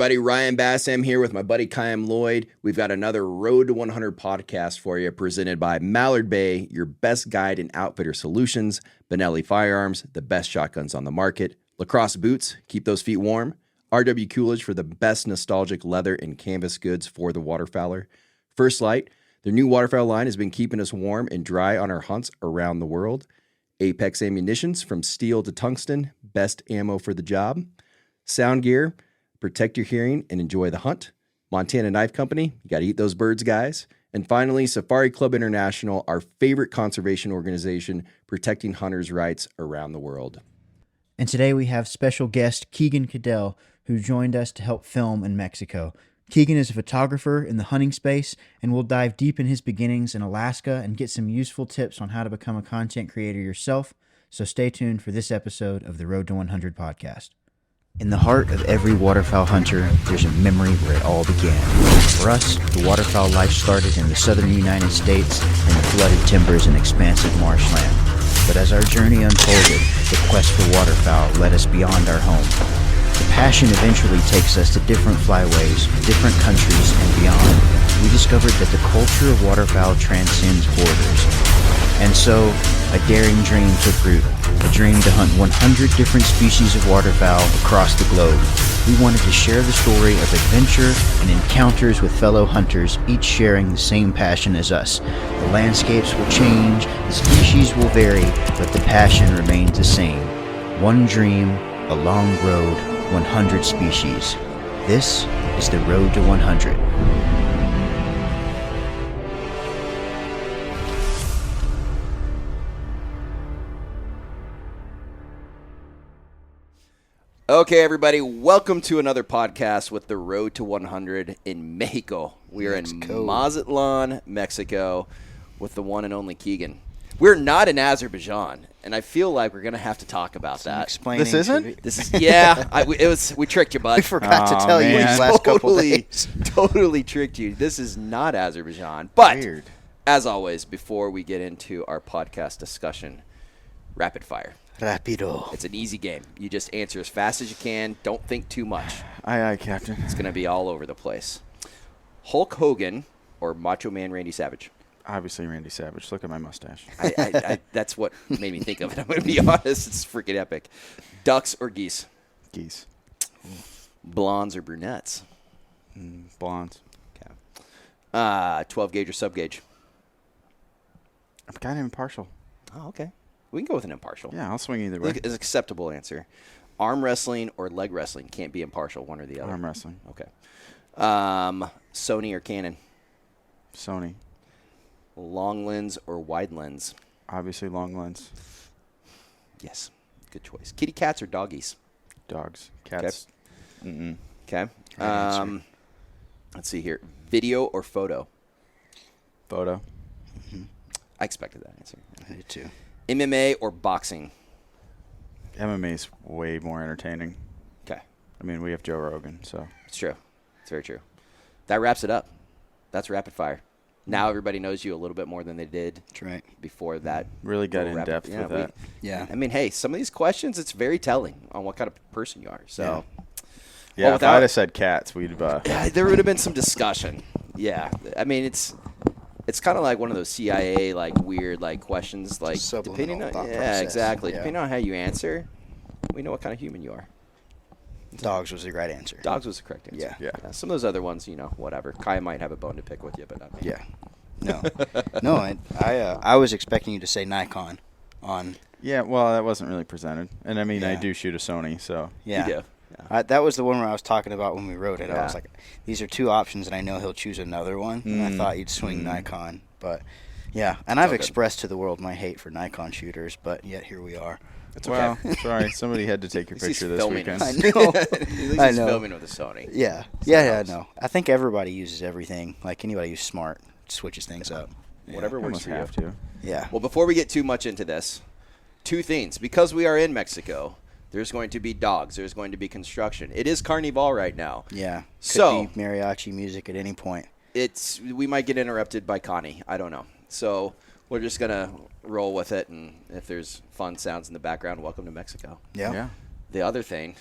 Buddy Ryan Bassam here with my buddy Kym Lloyd. We've got another Road to 100 podcast for you, presented by Mallard Bay, your best guide in outfitter solutions, Benelli Firearms, the best shotguns on the market, Lacrosse boots, keep those feet warm, RW Coolidge for the best nostalgic leather and canvas goods for the waterfowler, First Light, their new waterfowl line has been keeping us warm and dry on our hunts around the world, Apex Ammunitions, from steel to tungsten, best ammo for the job, Sound Gear, protect your hearing and enjoy the hunt. Montana Knife Company, you got to eat those birds, guys. And finally, Safari Club International, our favorite conservation organization, protecting hunters' rights around the world. And today we have special guest Keagan Keddell, who joined us to help film in Mexico. Keagan is a photographer in the hunting space, and we'll dive deep in his beginnings in Alaska and get some useful tips on how to become a content creator yourself. So stay tuned for this episode of the Road to 100 podcast. In the heart of every waterfowl hunter, there's a memory where it all began. For us, the waterfowl life started in the southern United States in the flooded timbers and expansive marshland. But as our journey unfolded, the quest for waterfowl led us beyond our home. The passion eventually takes us to different flyways, different countries, and beyond. We discovered that the culture of waterfowl transcends borders. And so, a daring dream took root, a dream to hunt 100 different species of waterfowl across the globe. We wanted to share the story of adventure and encounters with fellow hunters, each sharing the same passion as us. The landscapes will change, the species will vary, but the passion remains the same. One dream, a long road, 100 species. This is the Road to 100. Okay, everybody, welcome to another podcast with the Road to 100 in Mexico. We are in Mazatlan, Mexico, with the one and only Keegan. We're not in Azerbaijan, and I feel like we're going to have to talk about that. This isn't? This is, yeah, we tricked you, bud. We forgot to tell you these last couple days. Totally tricked you. This is not Azerbaijan. But, Weird. As always, before we get into our podcast discussion, rapid fire. Rapido. It's an easy game. You just answer as fast as you can. Don't think too much. Aye, aye, Captain. It's going to be all over the place. Hulk Hogan or Macho Man Randy Savage? Obviously, Randy Savage. Look at my mustache. That's what made me think of it. I'm going to be honest. It's freaking epic. Ducks or geese? Geese. Blondes or brunettes? Blondes. Okay. 12 gauge or sub gauge? I'm kind of impartial. Oh, okay. We can go with an impartial. Yeah, I'll swing either way. It's an acceptable answer. Arm wrestling or leg wrestling? Can't be impartial, one or the other. Arm wrestling. Okay. Sony or Canon? Sony. Long lens or wide lens? Obviously, long lens. Yes. Good choice. Kitty cats or doggies? Dogs. Cats. Okay. Okay. Let's see here. Video or photo? Photo. I expected that answer. I do too. MMA or boxing? MMA is way more entertaining. Okay. I mean, we have Joe Rogan, so. It's true. It's very true. That wraps it up. That's rapid fire. Now everybody knows you a little bit more than they did That's right. before that. Really got in depth with that. Yeah. I mean, hey, some of these questions, it's very telling on what kind of person you are. So, Yeah, if I'd have said cats, we'd yeah, there would have been some discussion. Yeah. I mean, it's kind of like one of those CIA weird questions depending on exactly. Yeah. Depending on how you answer, we know what kind of human you are. Dogs was the right answer. Dogs was the correct answer. Yeah. Some of those other ones, whatever. Kai might have a bone to pick with you, but not me. Yeah. No. I was expecting you to say Nikon on. Yeah, well, that wasn't really presented. And, I mean, I Yeah. do shoot a Sony, so. Yeah. You do. Yeah. That was the one where I was talking about when we wrote it. Yeah. I was like, these are two options, and I know he'll choose another one. And I thought you'd swing Nikon. But, yeah. And I've all good. expressed to the world my hate for Nikon shooters, but yet here we are. It's Well, okay. sorry, somebody had to take your At least picture he's this filming weekend. us. I know. At least I he's know. filming with a Sony. Yeah. So Yeah, helps. no. I think everybody uses everything. Like, anybody who's smart switches things up. Whatever You works almost for you. have to. Yeah. Well, before we get too much into this, two things. Because we are in Mexico, there's going to be dogs. There's going to be construction. It is Carnival right now. Yeah. Could So- be mariachi music at any point. We might get interrupted by Connie. I don't know. So we're just going to roll with it. And if there's fun sounds in the background, welcome to Mexico. Yeah. Yeah. The other thing,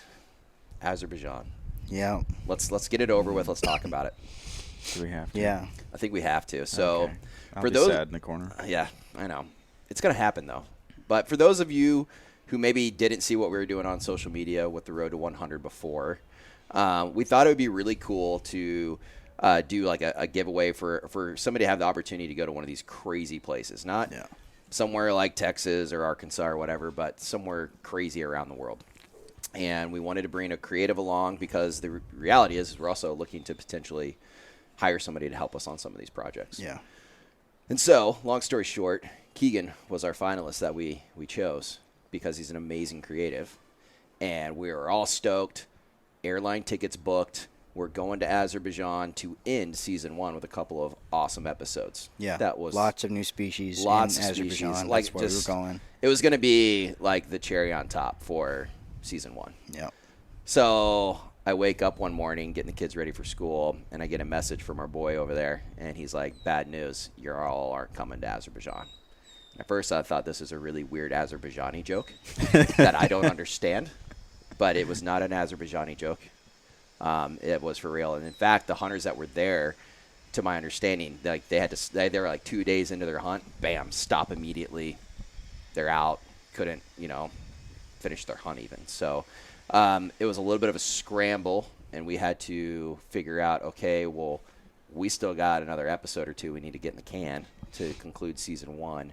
Azerbaijan. Yeah. Let's get it over with. Let's talk about it. Do we have to? Yeah. I think we have to. So Okay. I'll for be those, sad in the corner. yeah, I know it's gonna happen though. But for those of you who maybe didn't see what we were doing on social media with the Road to 100 before, we thought it would be really cool to do like a giveaway for somebody to have the opportunity to go to one of these crazy places, not somewhere like Texas or Arkansas or whatever, but somewhere crazy around the world. And we wanted to bring a creative along because the reality is we're also looking to potentially hire somebody to help us on some of these projects. Yeah. And so, long story short, Keegan was our finalist that we chose because he's an amazing creative. And we were all stoked. Airline tickets booked. We're going to Azerbaijan to end season 1 with a couple of awesome episodes. Yeah. That was lots of new species lots in of Azerbaijan. species. That's where we were going. It was going to be like the cherry on top for season 1. Yeah. So I wake up one morning getting the kids ready for school, and I get a message from our boy over there, and he's like, bad news, you all aren't coming to Azerbaijan. At first, I thought this is a really weird Azerbaijani joke that I don't understand, but it was not an Azerbaijani joke. It was for real. And in fact, the hunters that were there, to my understanding, like they were like 2 days into their hunt, bam, stop immediately. They're out, couldn't, finish their hunt even. So it was a little bit of a scramble, and we had to figure out, okay, well, we still got another episode or two we need to get in the can to conclude season 1.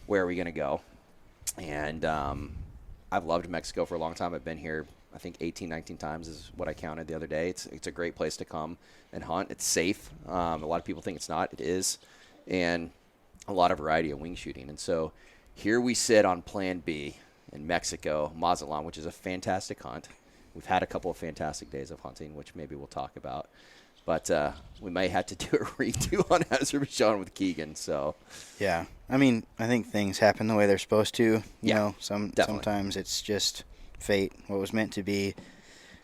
Where are we going to go? And I've loved Mexico for a long time. I've been here, I think, 18, 19 times is what I counted the other day. It's a great place to come and hunt. It's safe. A lot of people think it's not. It is. And a lot of variety of wing shooting. And so here we sit on Plan B in Mexico, Mazatlan, which is a fantastic hunt. We've had a couple of fantastic days of hunting, which maybe we'll talk about. But we may have to do a redo on Azerbaijan with Keegan. So, yeah, I mean, I think things happen the way they're supposed to. You know, definitely. Sometimes it's just fate. What was meant to be.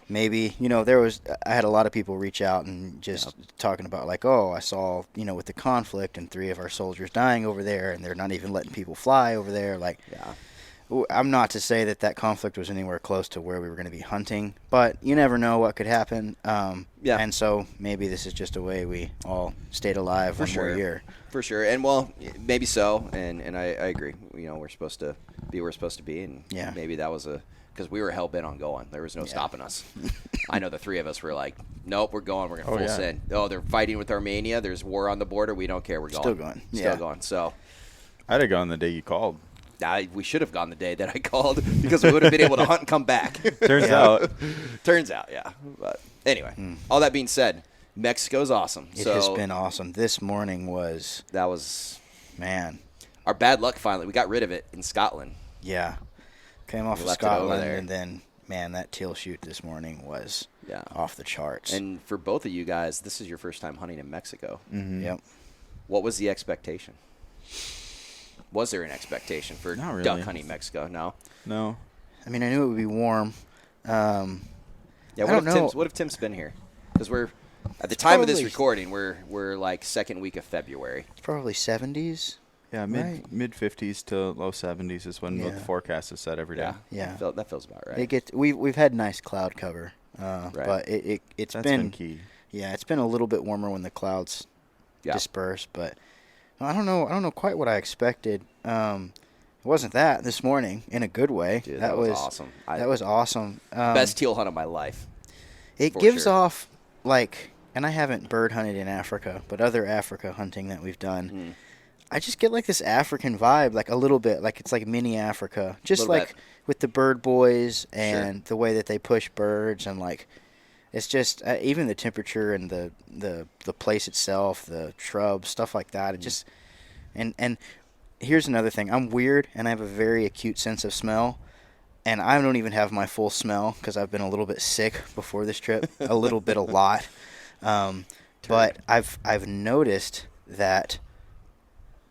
Maybe I had a lot of people reach out and just talking about like, oh, I saw with the conflict and 3 of our soldiers dying over there, and they're not even letting people fly over there. Like, I'm not to say that conflict was anywhere close to where we were going to be hunting, but you never know what could happen. And so maybe this is just a way we all stayed alive one more year. For sure. And, well, maybe so. And I agree. We're supposed to be where we're supposed to be. And maybe that was because we were hell-bent on going. There was no stopping us. I know the 3 of us were like, nope, we're going. We're going to full send. Oh, they're fighting with Armenia. There's war on the border. We don't care. We're going. Still going. Still going. So I'd have gone the day you called. we should have gone the day that I called because we would have been able to hunt and come back. Turns out. Turns out, yeah. But anyway, all that being said, Mexico's awesome. It has been awesome. This morning was man. Our bad luck finally. We got rid of it in Scotland. Yeah. Came off of Scotland, and then, man, that teal shoot this morning was off the charts. And for both of you guys, this is your first time hunting in Mexico. Mm-hmm. Yep. What was the expectation? Was there an expectation for duck hunting in Mexico? No. I mean, I knew it would be warm. What if Tim's been here? Because we're at the time of this recording, we're like second week of February. It's probably 70s. Yeah, mid 50s to low 70s is when the forecast is set every day. Yeah. That feels about right. We've had nice cloud cover, but it's been key. Yeah, it's been a little bit warmer when the clouds disperse, but I don't know quite what I expected. It wasn't that this morning in a good way. Dude, that was awesome. That was awesome. Best teal hunt of my life. It gives off and I haven't bird hunted in Africa, but other Africa hunting that we've done. I just get like this African vibe, like a little bit, like it's like mini Africa, just like with the bird boys and the way that they push birds, and like it's just even the temperature and the place itself, the shrubs, stuff like that. It just and here's another thing. I'm weird and I have a very acute sense of smell, and I don't even have my full smell because I've been a little bit sick before this trip, a lot. But I've noticed that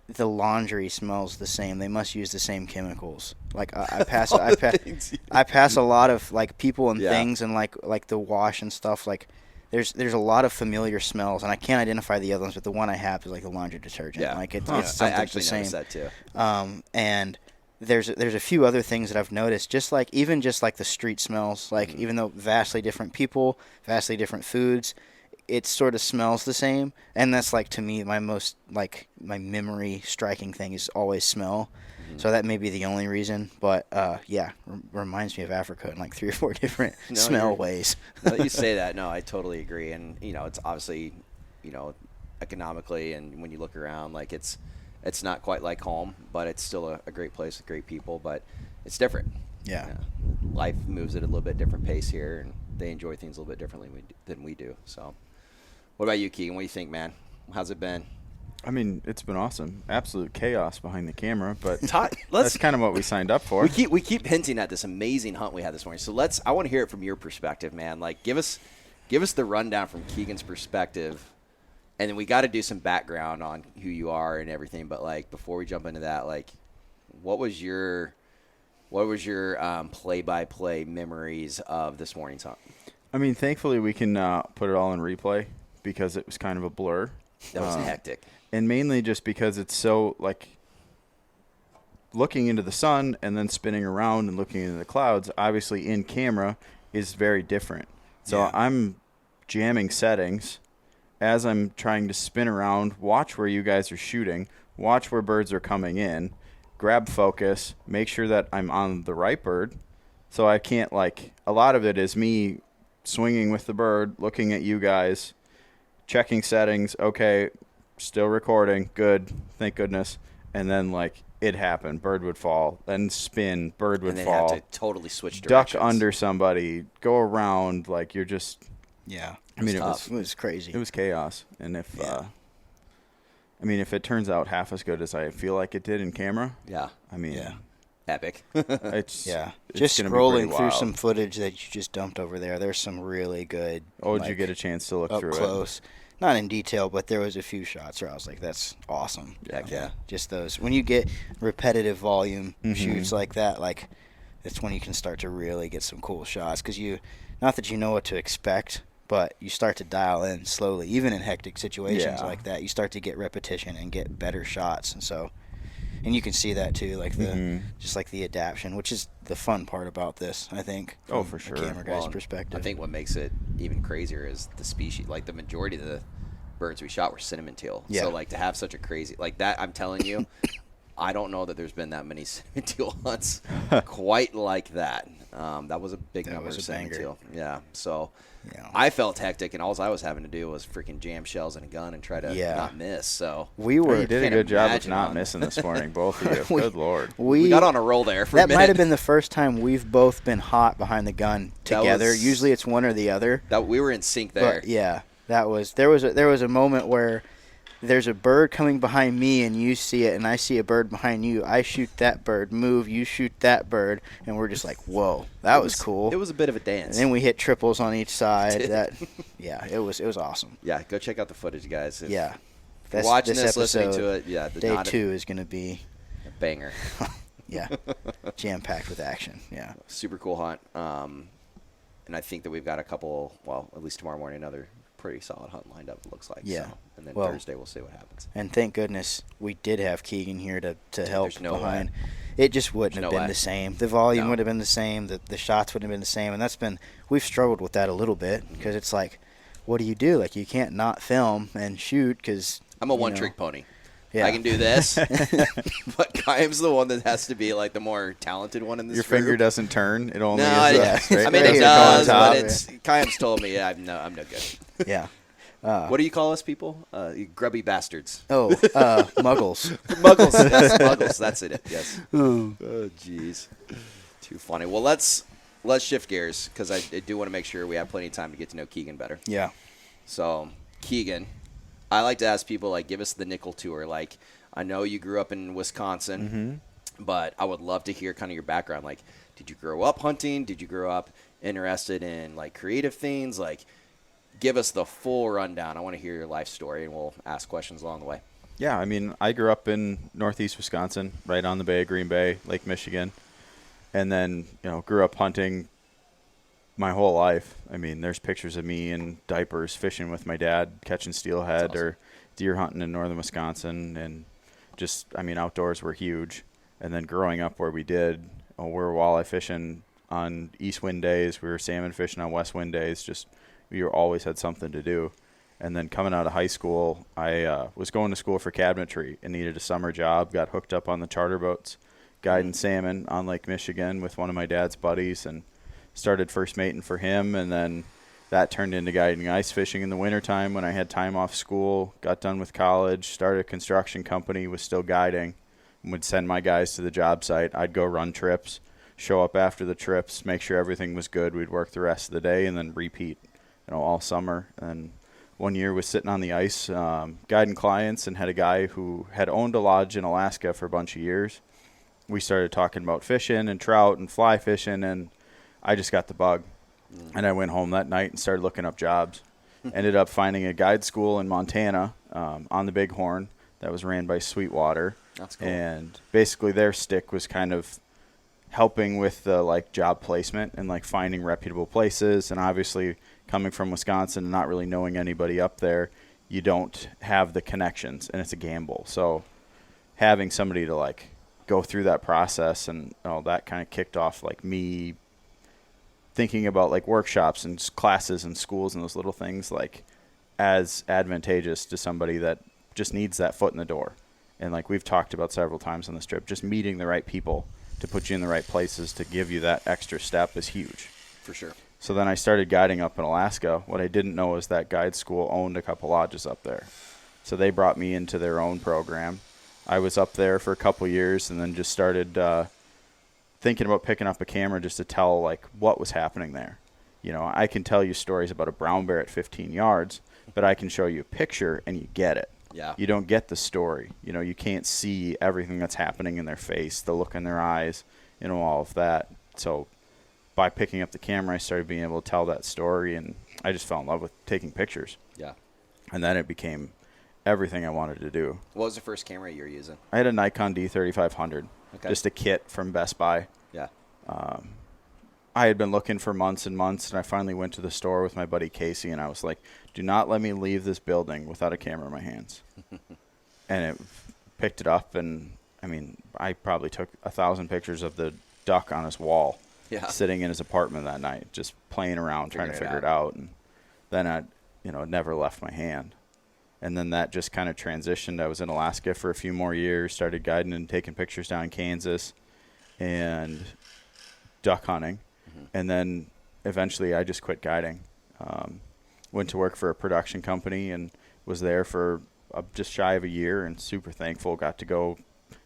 the laundry smells the same. They must use the same chemicals. Like I pass a lot of like people and things, and like the wash and stuff. Like there's a lot of familiar smells, and I can't identify the other ones, but the one I have is like the laundry detergent. Yeah. Like it's I something actually the same. noticed that too. And there's a few other things that I've noticed, just like the street smells, like even though vastly different people, vastly different foods, it sort of smells the same. And that's like, to me, my most, like, my memory striking thing is always smell. So that may be the only reason, but reminds me of Africa in like 3 or 4 different smell ways. No, you say that. No, I totally agree. And, it's obviously, economically, and when you look around, like it's not quite like home, but it's still a great place with great people, but it's different. Yeah. Life moves at a little bit different pace here, and they enjoy things a little bit differently than we do. So what about you, Keegan? What do you think, man? How's it been? I mean, it's been awesome. Absolute chaos behind the camera, but that's kind of what we signed up for. We keep hinting at this amazing hunt we had this morning. So I want to hear it from your perspective, man. Like, give us the rundown from Keegan's perspective, and then we got to do some background on who you are and everything. But like, before we jump into that, like, what was your play-by-play memories of this morning's hunt? I mean, thankfully we can put it all in replay because it was kind of a blur. That was hectic. And mainly just because it's so, like, looking into the sun and then spinning around and looking into the clouds, obviously in camera is very different. So I'm jamming settings as I'm trying to spin around, watch where you guys are shooting, watch where birds are coming in, grab focus, make sure that I'm on the right bird. So I can't, like, a lot of it is me swinging with the bird, looking at you guys, checking settings, okay, still recording, good, thank goodness. And then, like, it happened. Bird would fall, then spin, bird would fall. And then have to totally switch directions. Duck under somebody, go around, like, you're just... Yeah. I mean, it was crazy. It was chaos. And if, if it turns out half as good as I feel like it did in camera, I mean... Yeah. Epic. It's just gonna scrolling be through wild. some footage that you just dumped over there. There's some really good. Oh, did you get a chance to look up through close? Not in detail, but there was a few shots where I was like, "That's awesome." Heck yeah. Just those when you get repetitive volume shoots like that, like that's when you can start to really get some cool shots. Because not that you know what to expect, but you start to dial in slowly. Even in hectic situations like that, you start to get repetition and get better shots, and you can see that too, like just like the adaptation, which is the fun part about this, I think. Oh, for sure. A camera guy's perspective. I think what makes it even crazier is the species. Like, the majority of the birds we shot were cinnamon teal. Yeah. So, like, to have such a crazy, like that, I'm telling you, I don't know that there's been that many cinnamon teal hunts quite like that. That was a big number of cinnamon teal. Yeah. So I felt hectic, and all I was having to do was freaking jam shells in a gun and try to not miss. So you did a good job of not missing this morning, both of you. Good Lord. We got on a roll there for a minute. That might have been the first time we've both been hot behind the gun together. Usually it's one or the other. That we were in sync there. But there was a moment where there's a bird coming behind me and you see it, and I see a bird behind you. I shoot that bird, move, you shoot that bird, and we're just like, whoa, that was cool. It was a bit of a dance. And then we hit triples on each side. It was awesome. Yeah, go check out the footage, guys. If you're watching this, listening to it, day 2 is going to be a banger. Jam-packed with action. Yeah. Super cool hunt. And I think that we've got a couple, well, at least tomorrow morning, another pretty solid hunt lined up, it looks like. Yeah. So, and then Thursday we'll see what happens. And thank goodness we did have Keegan here to help behind. Way. It just wouldn't have been the same. The volume would have been the same. The shots wouldn't have been the same. And we've struggled with that a little bit because it's like, what do you do? Like, you can't not film and shoot because I'm a one-trick pony. Yeah. I can do this, but Kayam's the one that has to be like the more talented one in this Your group. finger doesn't turn. It only is right? I mean, it does, but Kayam's told me, I'm no good. Yeah. What do you call us people? You grubby bastards. Oh, muggles. Muggles. Yes, muggles. That's it. Yes. Oh, jeez. Too funny. Well, let's shift gears because I do want to make sure we have plenty of time to get to know Keegan better. Yeah. So, Keegan, I like to ask people, like, give us the nickel tour. Like, I know you grew up in Wisconsin, but I would love to hear kind of your background. Like, did you grow up hunting? Did you grow up interested in, like, creative things? Like, give us the full rundown. I want to hear your life story, and we'll ask questions along the way. Yeah, I mean, I grew up in northeast Wisconsin, right on the bay, Green Bay, Lake Michigan, and then, grew up hunting my whole life. I mean, there's pictures of me in diapers fishing with my dad, catching steelhead or deer hunting in northern Wisconsin, and just, outdoors were huge. And then growing up where we did, we were walleye fishing on east wind days. We were salmon fishing on west wind days. Just we always had something to do. And then coming out of high school, I was going to school for cabinetry and needed a summer job. Got hooked up on the charter boats, guiding salmon on Lake Michigan with one of my dad's buddies, and started first mating for him. And then that turned into guiding ice fishing in the wintertime when I had time off school, got done with college, started a construction company, was still guiding, and would send my guys to the job site. I'd go run trips, show up after the trips, make sure everything was good. We'd work the rest of the day and then repeat, all summer. And one year was sitting on the ice guiding clients, and had a guy who had owned a lodge in Alaska for a bunch of years. We started talking about fishing and trout and fly fishing, and I just got the bug. And I went home that night and started looking up jobs. Ended up finding a guide school in Montana on the Bighorn that was ran by Sweetwater. That's cool. And basically their stick was kind of helping with the job placement and finding reputable places. And obviously coming from Wisconsin and not really knowing anybody up there, you don't have the connections, and it's a gamble. So having somebody to go through that process, and that kind of kicked off me thinking about workshops and classes and schools and those little things as advantageous to somebody that just needs that foot in the door. And we've talked about several times on this trip, just meeting the right people to put you in the right places to give you that extra step is huge. For sure. So then I started guiding up in Alaska. What I didn't know is that guide school owned a couple lodges up there. So they brought me into their own program. I was up there for a couple years, and then just started thinking about picking up a camera just to tell what was happening there. I can tell you stories about a brown bear at 15 yards, but I can show you a picture and you get it. Yeah. You don't get the story. You can't see everything that's happening in their face, the look in their eyes, all of that. So by picking up the camera, I started being able to tell that story, and I just fell in love with taking pictures. Yeah. And then it became everything I wanted to do. What was the first camera you were using? I had a Nikon D3500. Okay. Just a kit from Best Buy. Yeah. I had been looking for months and months, and I finally went to the store with my buddy Casey, and I was like, do not let me leave this building without a camera in my hands. And it picked it up, and, I probably took 1,000 pictures of the duck on his wall, sitting in his apartment that night, just playing around, trying to figure it out. And then it never left my hand. And then that just kind of transitioned. I was in Alaska for a few more years, started guiding and taking pictures down in Kansas and duck hunting. Mm-hmm. And then eventually I just quit guiding. Went to work for a production company and was there for just shy of a year, and super thankful. Got to go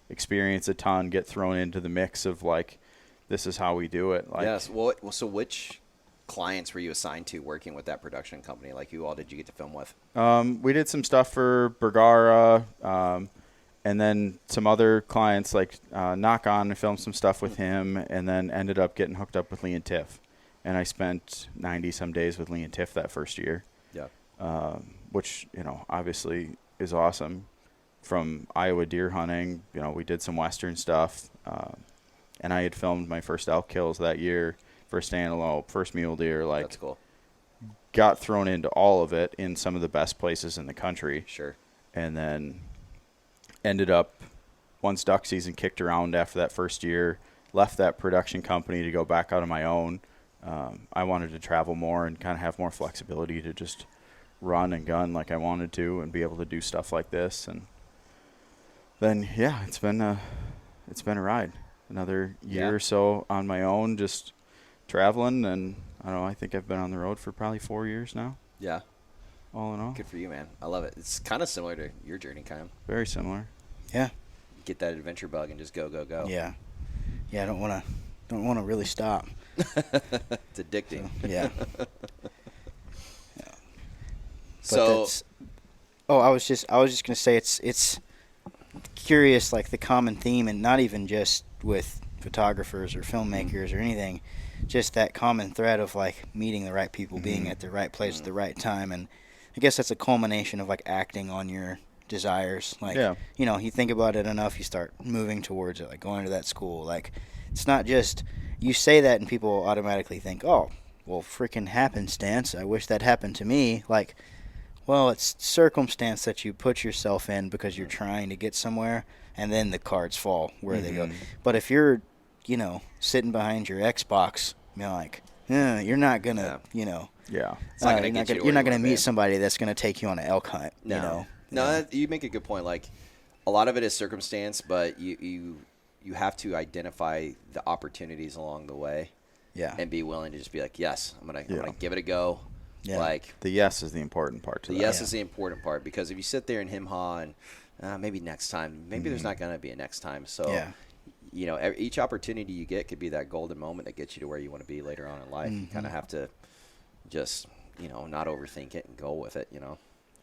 experience a ton, get thrown into the mix of this is how we do it. Yes. So which clients were you assigned to working with that production company? Who all did you get to film with? We did some stuff for Bergara, and then some other clients Knock On. I filmed some stuff with him, and then ended up getting hooked up with Lee and Tiff. And I spent 90-some days with Lee and Tiff that first year. Yeah. Which, obviously is awesome. From Iowa deer hunting, we did some Western stuff. And I had filmed my first elk kills that year. First antelope, first mule deer, That's cool. Got thrown into all of it in some of the best places in the country. Sure. And then ended up, once duck season kicked around after that first year, left that production company to go back out on my own. I wanted to travel more and kind of have more flexibility to just run and gun like I wanted to and be able to do stuff like this. And then, it's been a ride. Another year or so on my own, just traveling, and I think I've been on the road for probably 4 years now. Yeah. All in all. Good for you, man. I love it. It's kind of similar to your journey, Kyle. Very similar. Yeah. Get that adventure bug and just go. Yeah. Yeah, I don't want to really stop. It's addicting. So, yeah. So I was just going to say it's curious, the common theme, and not even just with photographers or filmmakers or anything, just that common thread of meeting the right people, being at the right place at the right time. And I guess that's a culmination of acting on your desires. You think about it enough, you start moving towards it, going to that school. It's not just you say that and people automatically think, oh, well, freaking happenstance, I wish that happened to me. Well, it's circumstance that you put yourself in because you're trying to get somewhere, and then the cards fall where they go. But if you're, sitting behind your Xbox, like, you're not gonna, Yeah. It's not gonna you're not gonna meet somebody that's gonna take you on an elk hunt. No. No, you make a good point. Like, a lot of it is circumstance, but you have to identify the opportunities along the way. Yeah. And be willing to just be like, yes, I'm gonna give it a go. Yeah. Like, the yes is the important part to that. The yes is the important part, because if you sit there and hem-haw and maybe next time, maybe there's not going to be a next time. So, each opportunity you get could be that golden moment that gets you to where you want to be later on in life. You kind of have to just, not overthink it and go with it,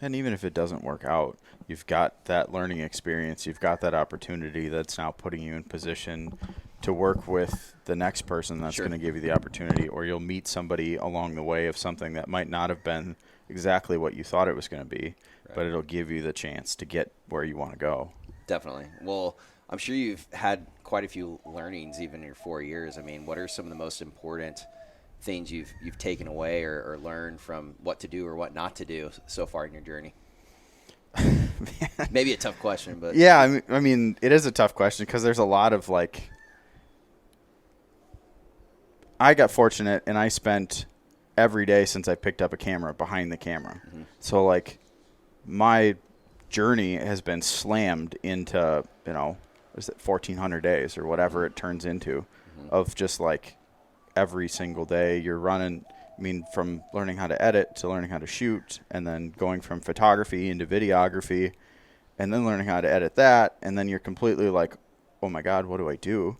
And even if it doesn't work out, you've got that learning experience. You've got that opportunity that's now putting you in position to work with the next person that's going to give you the opportunity, or you'll meet somebody along the way of something that might not have been exactly what you thought it was going to be, but it'll give you the chance to get where you want to go. Definitely. Well, I'm sure you've had quite a few learnings even in your 4 years. I mean, what are some of the most important things you've taken away or learned from what to do or what not to do so far in your journey? Maybe a tough question, but yeah, I mean, it is a tough question because there's a lot of I got fortunate and I spent every day since I picked up a camera behind the camera. So my journey has been slammed into, is it 1,400 days or whatever it turns into of just every single day you're running. I mean, from learning how to edit to learning how to shoot, and then going from photography into videography, and then learning how to edit that. And then you're completely like, oh my God, what do I do?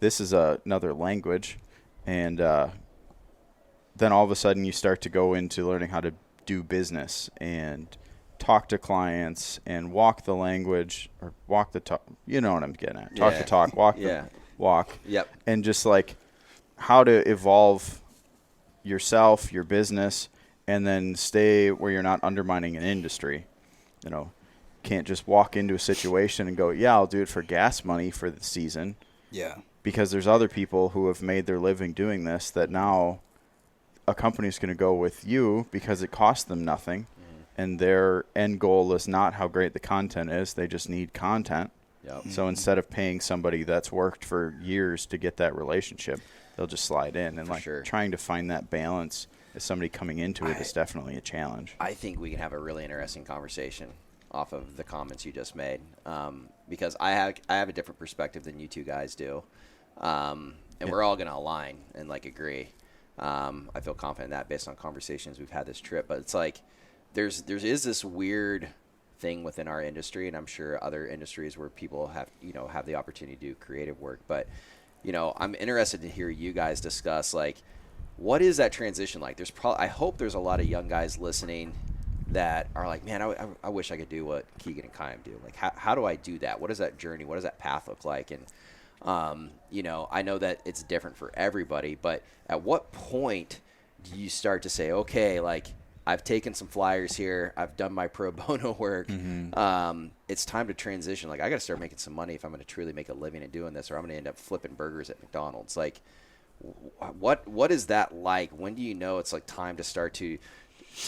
This is another language. And then all of a sudden you start to go into learning how to do business and talk to clients and walk the language or walk the talk. You know what I'm getting at. Talk the talk, walk the walk. Yep. And just how to evolve yourself, your business, and then stay where you're not undermining an industry. Can't just walk into a situation and go, I'll do it for gas money for the season. Yeah. Because there's other people who have made their living doing this that now a company's going to go with you because it costs them nothing. And their end goal is not how great the content is. They just need content. Yep. So instead of paying somebody that's worked for years to get that relationship, they'll just slide in. And trying to find that balance as somebody coming into it is definitely a challenge. I think we can have a really interesting conversation off of the comments you just made, because I have a different perspective than you two guys do, and we're all going to align and agree. I feel confident in that based on conversations we've had this trip. But it's there is this weird thing within our industry, and I'm sure other industries where people have the opportunity to do creative work. But I'm interested to hear you guys discuss what is that transition like. I hope there's a lot of young guys listening that are like, man, I wish I could do what Keegan and Kyle do. How do I do that? What is that journey? What does that path look like? And I know that it's different for everybody, but at what point do you start to say, okay, I've taken some flyers here, I've done my pro bono work, it's time to transition. I got to start making some money if I'm going to truly make a living at doing this, or I'm going to end up flipping burgers at McDonald's. What is that like? When do you know it's time to start to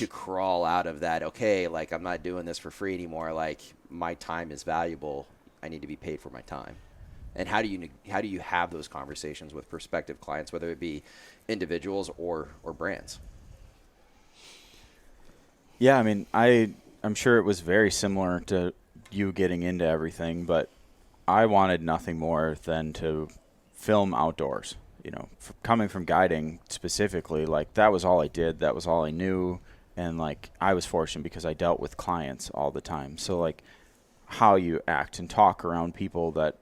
crawl out of that? Okay, I'm not doing this for free anymore. My time is valuable. I need to be paid for my time. And how do you have those conversations with prospective clients, whether it be individuals or brands? Yeah, I mean, I'm sure it was very similar to you getting into everything, but I wanted nothing more than to film outdoors. Coming from guiding specifically, that was all I did. That was all I knew. And I was fortunate because I dealt with clients all the time. So how you act and talk around people that,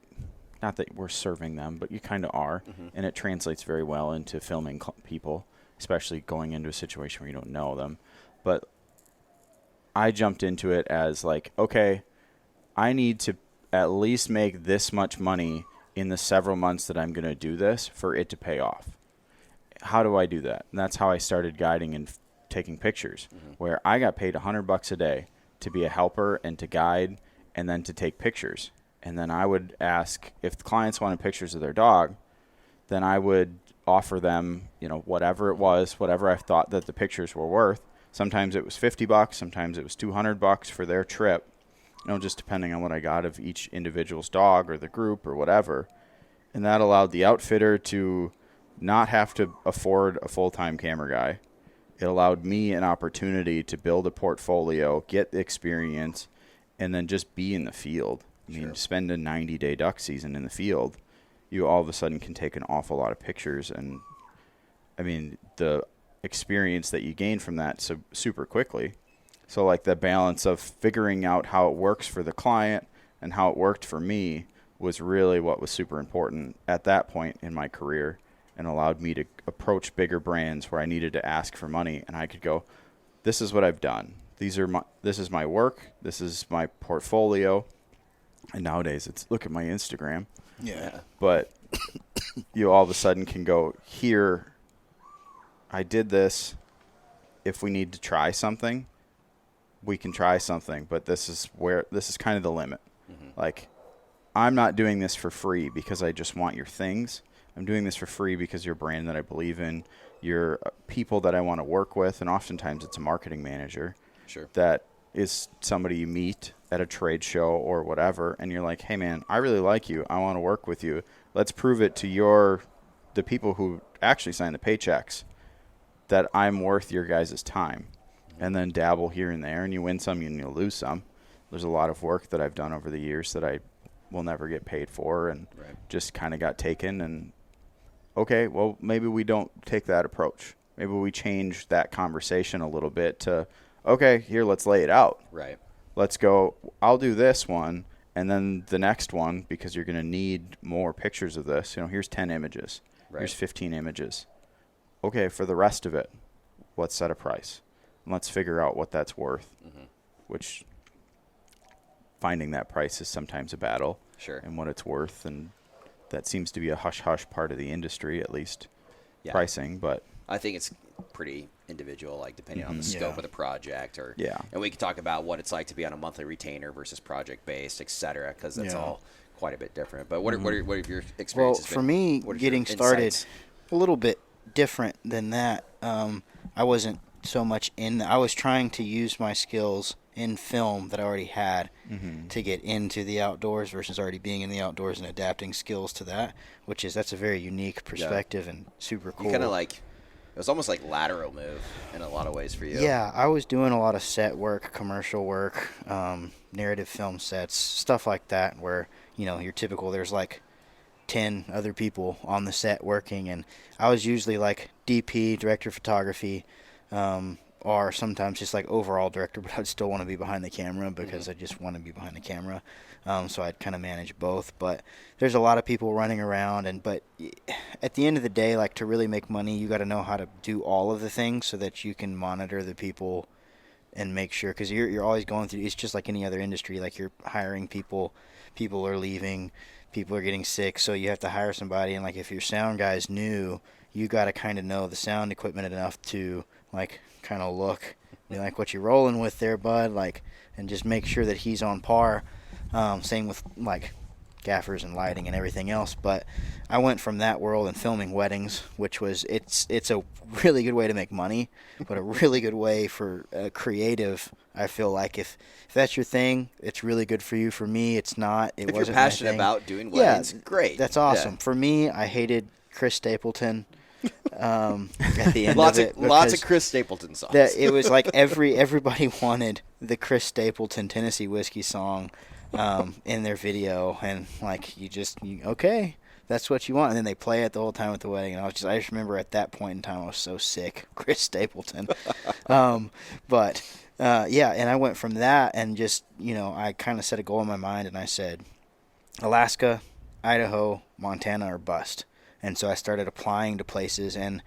not that we're serving them, but you kind of are. And it translates very well into filming people, especially going into a situation where you don't know them. But I jumped into it as okay, I need to at least make this much money in the several months that I'm going to do this for it to pay off. How do I do that? And that's how I started guiding and taking pictures, where I got paid $100 a day to be a helper and to guide and then to take pictures. And then I would ask if the clients wanted pictures of their dog, then I would offer them, whatever it was, whatever I thought that the pictures were worth. Sometimes it was $50, sometimes it was $200 for their trip, just depending on what I got of each individual's dog or the group or whatever. And that allowed the outfitter to not have to afford a full-time camera guy. It allowed me an opportunity to build a portfolio, get experience, and then just be in the field. I mean, spend a 90-day duck season in the field. You all of a sudden can take an awful lot of pictures. And, I mean, the experience that you gain from that super quickly. So, like, the balance of figuring out how it works for the client and how it worked for me was really what was super important at that point in my career, and allowed me to approach bigger brands where I needed to ask for money, and I could go, this is what I've done. This is my work. This is my portfolio. And nowadays it's look at my Instagram. Yeah. But you all of a sudden can go, here, I did this. If we need to try something, we can try something, but this is kind of the limit. Mm-hmm. Like, I'm not doing this for free because I just want your things. I'm doing this for free because you're a brand that I believe in. You're people that I want to work with, and oftentimes it's a marketing manager. Sure. That is somebody you meet at a trade show or whatever, and you're like, hey, man, I really like you. I want to work with you. Let's prove it to the people who actually sign the paychecks that I'm worth your guys' time. And then dabble here and there, and you win some and you lose some. There's a lot of work that I've done over the years that I will never get paid for, and just kind of got taken. And okay, well, maybe we don't take that approach. Maybe we change that conversation a little bit to, okay, here, let's lay it out. Right. Let's go, I'll do this one, and then the next one, because you're going to need more pictures of this. Here's 10 images. Right. Here's 15 images. Okay, for the rest of it, let's set a price. And let's figure out what that's worth, which finding that price is sometimes a battle. Sure. And what it's worth, and that seems to be a hush-hush part of the industry, at least, pricing. But I think it's pretty individual, like depending on the scope of the project. And we could talk about what it's like to be on a monthly retainer versus project-based, et cetera, because that's all quite a bit different. But what are your experiences? Well, for me, getting started a little bit different than that. I wasn't so much I was trying to use my skills in film that I already had to get into the outdoors versus already being in the outdoors and adapting skills to that, that's a very unique perspective and super cool. You kind of it was almost like lateral move in a lot of ways for you. Yeah, I was doing a lot of set work, commercial work, narrative film sets, stuff like that, where, your typical, there's like 10 other people on the set working, and I was usually like DP, director of photography, or sometimes just like overall director, but I'd still want to be behind the camera because I just want to be behind the camera. So I'd kind of manage both. But there's a lot of people running around, but at the end of the day, like, to really make money, you got to know how to do all of the things so that you can monitor the people and make sure, because you're always going through, it's just like any other industry, like you're hiring people are leaving, people are getting sick, so you have to hire somebody, and like if your sound guy's new, you got to kind of know the sound equipment enough to like kind of look, like, what you rolling with there, bud, like, and just make sure that he's on par. Same with like gaffers and lighting and everything else. But I went from that world and filming weddings, which was it's a really good way to make money, but a really good way for creative. I feel like if that's your thing, it's really good for you. For me, it's not. If you're passionate about doing weddings, great. That's awesome. Yeah. For me, I hated Chris Stapleton. At the end of it, lots of Chris Stapleton songs. It was like everybody wanted the Chris Stapleton Tennessee Whiskey song in their video, and like okay, that's what you want, and then they play it the whole time at the wedding, and I just remember at that point in time I was so sick, Chris Stapleton. But and I went from that, and just I kind of set a goal in my mind, and I said Alaska, Idaho, Montana or bust. And so I started applying to places, and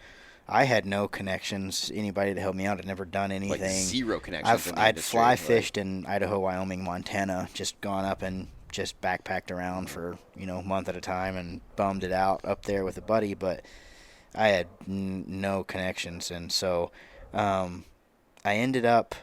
I had no connections, anybody to help me out. I'd never done anything. Like zero connections. I'd fly fished in Idaho, Wyoming, Montana, just gone up and just backpacked around for, a month at a time and bummed it out up there with a buddy. But I had no connections. And so I ended up,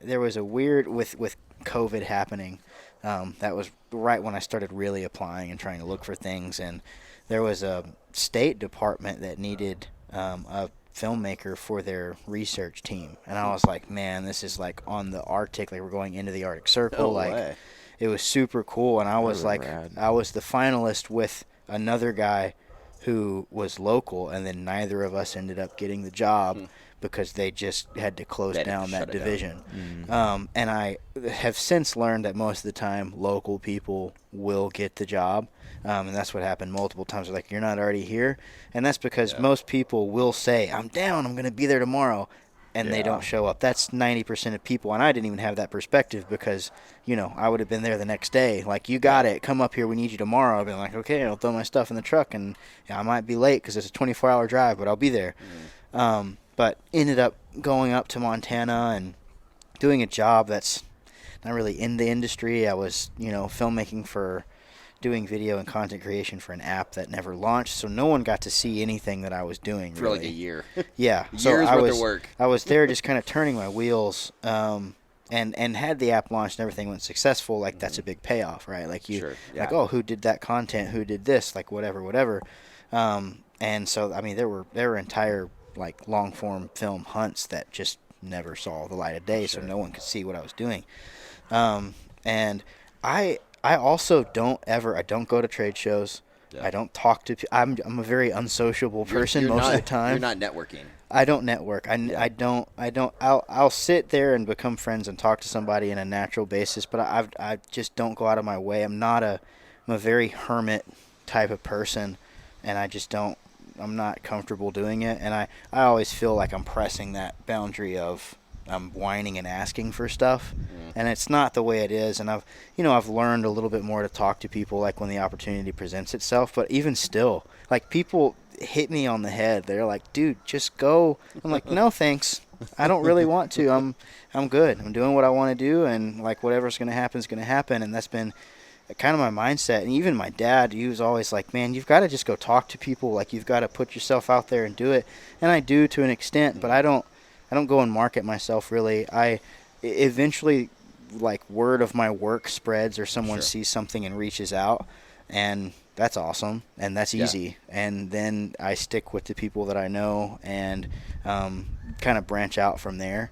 there was a weird, with COVID happening, that was right when I started really applying and trying to look for things. And there was a State Department that needed a filmmaker for their research team, and I was like, man, this is like on the Arctic, like we're going into the Arctic Circle. Like it was super cool, and I was like, rad. I was the finalist with another guy who was local, and then neither of us ended up getting the job because they just had to close down that division. And I have since learned that most of the time local people will get the job. And that's what happened multiple times. They're like, you're not already here? And that's because most people will say, I'm down, I'm going to be there tomorrow, and they don't show up. That's 90% of people, and I didn't even have that perspective because, you know, I would have been there the next day. Like, you got it. Come up here. We need you tomorrow. I've been like, okay, I'll throw my stuff in the truck, and I might be late because it's a 24-hour drive, but I'll be there. But ended up going up to Montana and doing a job that's not really in the industry. I was, you know, filmmaking for doing video and content creation for an app that never launched, so no one got to see anything that I was doing for like a year. Yeah, so years worth of work. I was there just kind of turning my wheels, and had the app launched and everything went successful. Like that's a big payoff, right? Like like, oh, who did that content? Who did this? Like whatever. And so I mean, there were entire like long form film hunts that just never saw the light of day, so no one could see what I was doing. And I also don't go to trade shows. I don't talk to I'm a very unsociable person most of the time. You're not networking. I don't network. I'll sit there and become friends and talk to somebody in a natural basis, but I just don't go out of my way. I'm a very hermit type of person, and I'm not comfortable doing it, and I always feel like I'm pressing that boundary of I'm whining and asking for stuff, and it's not the way it is. And I've learned a little bit more to talk to people like when the opportunity presents itself. But even still, like people hit me on the head. They're like, "Dude, just go." I'm like, "No, thanks. I don't really want to. I'm good. I'm doing what I want to do, and like whatever's gonna happen is gonna happen." And that's been kind of my mindset. And even my dad, he was always like, "Man, you've got to just go talk to people. Like you've got to put yourself out there and do it." And I do to an extent, but I don't go and market myself really. I eventually, like, word of my work spreads or someone sees something and reaches out, and that's awesome and that's easy. And then I stick with the people that I know and kind of branch out from there.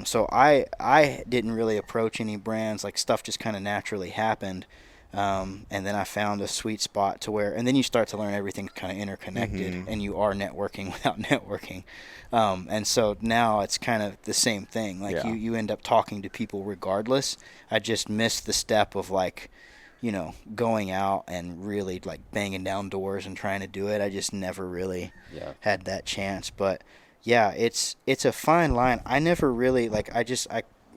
So I didn't really approach any brands. Like stuff just kind of naturally happened. And then I found a sweet spot to where, and then you start to learn everything's kind of interconnected, and you are networking without networking. And so now it's kind of the same thing. Like you end up talking to people regardless. I just missed the step of like, you know, going out and really like banging down doors and trying to do it. I just never really had that chance. But yeah, it's a fine line. I never really like, I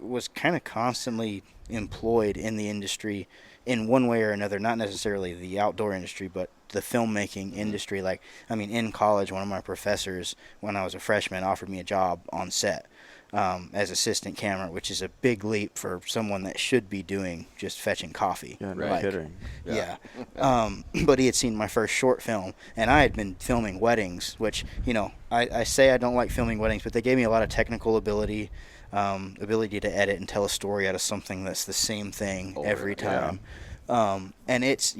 was kind of constantly employed in the industry in one way or another, not necessarily the outdoor industry, but the filmmaking industry. Like, I mean, in college, one of my professors, when I was a freshman, offered me a job on set as assistant camera, which is a big leap for someone that should be doing just fetching coffee. Yeah, no kidding. Yeah. But he had seen my first short film, and I had been filming weddings, which, you know, I say I don't like filming weddings, but they gave me a lot of technical ability to edit and tell a story out of something that's the same thing every time. And it's,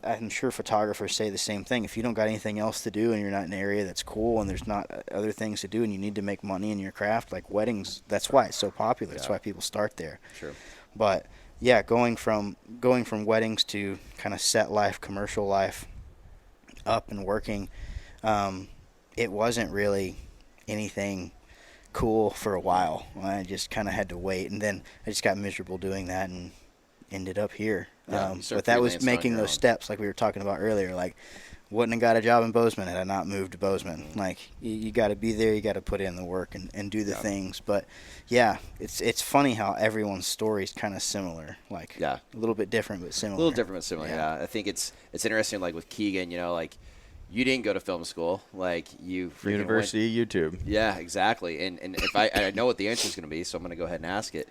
I'm sure photographers say the same thing. If you don't got anything else to do and you're not in an area that's cool and there's not other things to do and you need to make money in your craft, like weddings, that's why it's so popular. That's why people start there. Sure. But yeah, going from weddings to kind of set life, commercial life, up and working, it wasn't really anything cool for a while. I just kind of had to wait, and then I just got miserable doing that and ended up here. But that was making those steps like we were talking about earlier. Like, wouldn't have got a job in Bozeman had I not moved to Bozeman. Like, you got to be there, you got to put in the work and do the things. But yeah, it's funny how everyone's story is kind of similar. Like, a little bit different but similar. A little different but similar. Yeah. I think it's interesting. Like with Keegan, you know, like, you didn't go to film school, like you University YouTube. Yeah, exactly. And if I know what the answer is going to be, so I'm going to go ahead and ask it.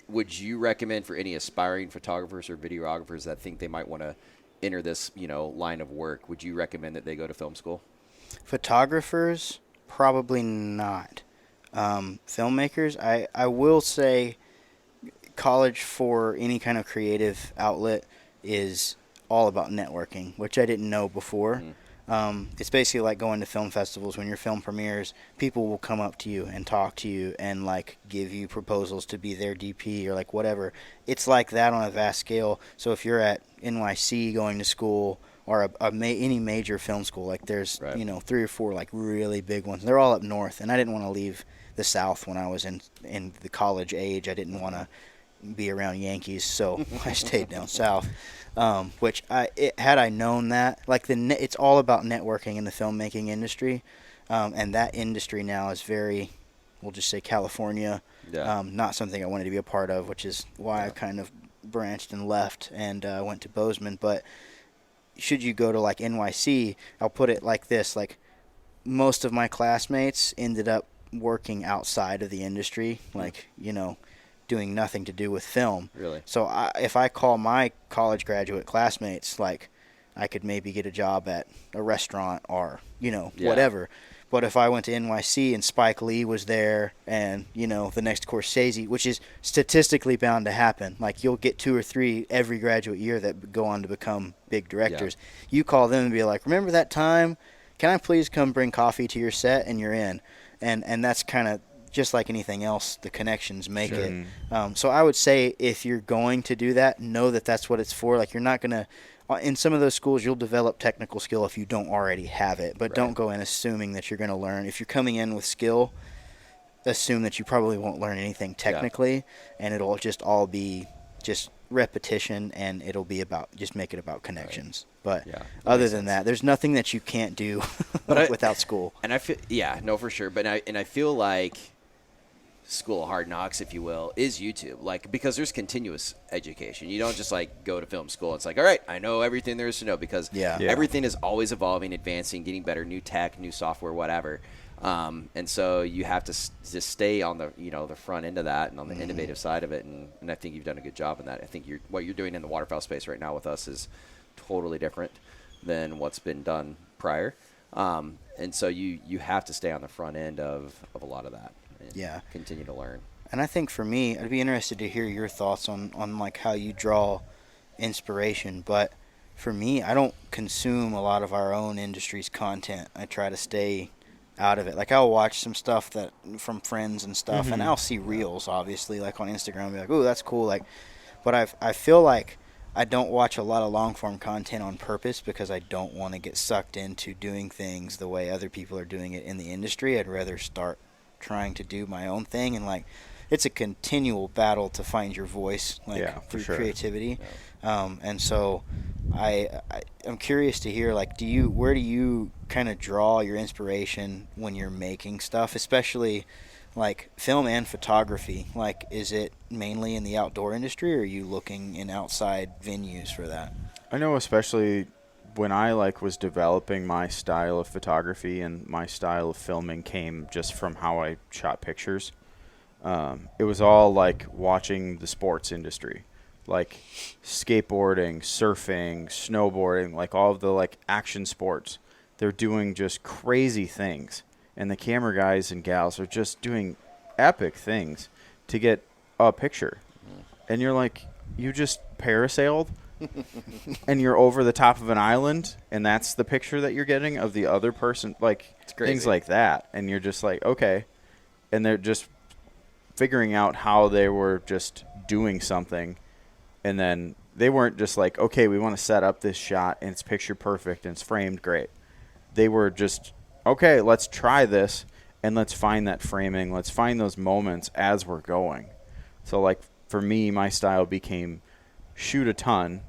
Would you recommend for any aspiring photographers or videographers that think they might want to enter this, you know, line of work? Would you recommend that they go to film school? Photographers, probably not. Filmmakers, I will say, college for any kind of creative outlet is all about networking, which I didn't know before. It's basically like going to film festivals. When your film premieres, people will come up to you and talk to you and like give you proposals to be their DP or like whatever. It's like that on a vast scale. So if you're at NYC going to school or any major film school, like there's Right. 3 or 4 like really big ones. They're all up north, and I didn't want to leave the South when I was in the college age. I didn't want to be around Yankees, so I stayed down south. Had I known that, like it's all about networking in the filmmaking industry, and that industry now is very, we'll just say California, not something I wanted to be a part of, which is why I kind of branched and left and went to Bozeman. But should you go to like NYC, I'll put it like this: like most of my classmates ended up working outside of the industry, like doing nothing to do with film. Really? So if I call my college graduate classmates, like I could maybe get a job at a restaurant or, whatever. But if I went to NYC and Spike Lee was there and, the next Scorsese, which is statistically bound to happen, like you'll get 2 or 3 every graduate year that go on to become big directors. Yeah. You call them and be like, remember that time? Can I please come bring coffee to your set? And you're in. And that's kind of just like anything else, the connections make it. So I would say if you're going to do that, know that that's what it's for. Like you're not going to – in some of those schools, you'll develop technical skill if you don't already have it. But don't go in assuming that you're going to learn. If you're coming in with skill, assume that you probably won't learn anything technically, and it'll just all be just repetition, and it'll be about – just make it about connections. But other than that, there's nothing that you can't do without school. And I feel for sure. But I feel like – School of Hard Knocks, if you will, is YouTube. Like, because there's continuous education. You don't just like go to film school. It's like, all right, I know everything there is to know, because everything is always evolving, advancing, getting better, new tech, new software, whatever. And so you have to just stay on the the front end of that and on the innovative side of it. And I think you've done a good job in that. I think what you're doing in the waterfowl space right now with us is totally different than what's been done prior. And so you have to stay on the front end of a lot of that. Continue to learn. And I think for me, I'd be interested to hear your thoughts on like how you draw inspiration. But for me, I don't consume a lot of our own industry's content. I try to stay out of it. Like I'll watch some stuff that from friends and stuff, and I'll see reels, obviously, like on Instagram, and be like, "Oh, that's cool." Like, but I feel like I don't watch a lot of long form content on purpose because I don't want to get sucked into doing things the way other people are doing it in the industry. I'd rather start trying to do my own thing, and like it's a continual battle to find your voice, like through creativity. And so I'm curious to hear, like, where do you kind of draw your inspiration when you're making stuff, especially like film and photography? Like, is it mainly in the outdoor industry, or are you looking in outside venues for that? I know, especially when I was developing my style of photography, and my style of filming came just from how I shot pictures. It was all like watching the sports industry, like skateboarding, surfing, snowboarding, like all of the like action sports. They're doing just crazy things, and the camera guys and gals are just doing epic things to get a picture. And you're like, you just parasailed and you're over the top of an island, and that's the picture that you're getting of the other person, like things like that. And you're just like, okay. And they're just figuring out how they were just doing something, and then they weren't just like, okay, we want to set up this shot and it's picture perfect and it's framed great. They were just, okay, let's try this, and let's find that framing, let's find those moments as we're going. So like for me, my style became shoot a ton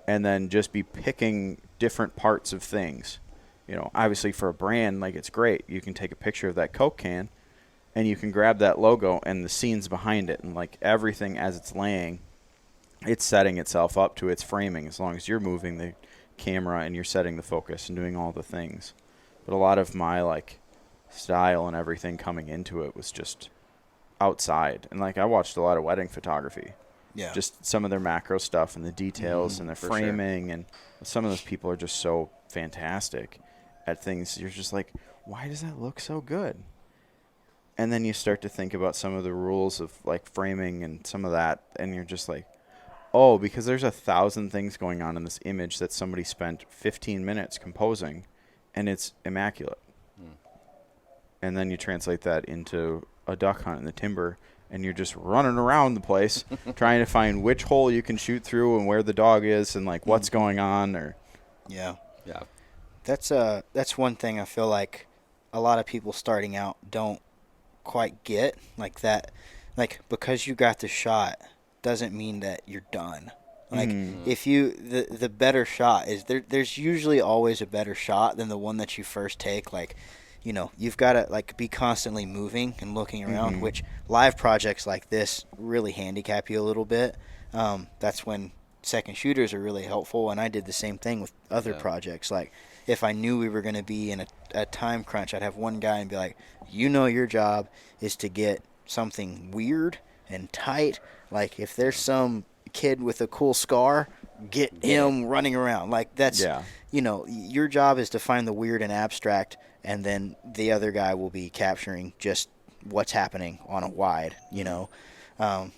and then just be picking different parts of things. Obviously for a brand, like, it's great. You can take a picture of that Coke can and you can grab that logo and the scenes behind it, and like everything as it's laying, it's setting itself up to its framing, as long as you're moving the camera and you're setting the focus and doing all the things. But a lot of my like style and everything coming into it was just outside. And like I watched a lot of wedding photography. Yeah. Just some of their macro stuff and the details and their framing. Sure. And some of those people are just so fantastic at things. You're just like, why does that look so good? And then you start to think about some of the rules of like framing and some of that, and you're just like, oh, because there's 1,000 things going on in this image that somebody spent 15 minutes composing, and it's immaculate. And then you translate that into a duck hunt in the timber, and you're just running around the place trying to find which hole you can shoot through and where the dog is and like what's going on. Or Yeah. That's one thing I feel like a lot of people starting out don't quite get, like that, like because you got the shot doesn't mean that you're done. Like if you the better shot is there's usually always a better shot than the one that you first take. Like, you know, you've got to like be constantly moving and looking around, which live projects like this really handicap you a little bit. That's when second shooters are really helpful, and I did the same thing with other projects. Like if I knew we were going to be in a time crunch, I'd have one guy and be like, you know, your job is to get something weird and tight. Like if there's some kid with a cool scar, get him running around. Like that's, you know, your job is to find the weird and abstract, and then the other guy will be capturing just what's happening on a wide, you know.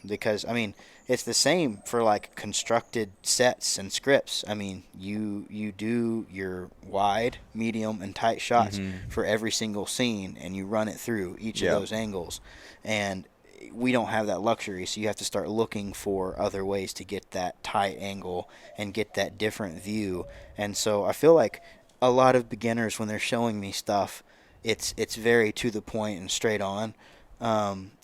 Because, I mean, it's the same for, like, constructed sets and scripts. I mean, you do your wide, medium, and tight shots for every single scene, and you run it through each of those angles. And we don't have that luxury, so you have to start looking for other ways to get that tight angle and get that different view. And so I feel like a lot of beginners, when they're showing me stuff, it's very to the point and straight on.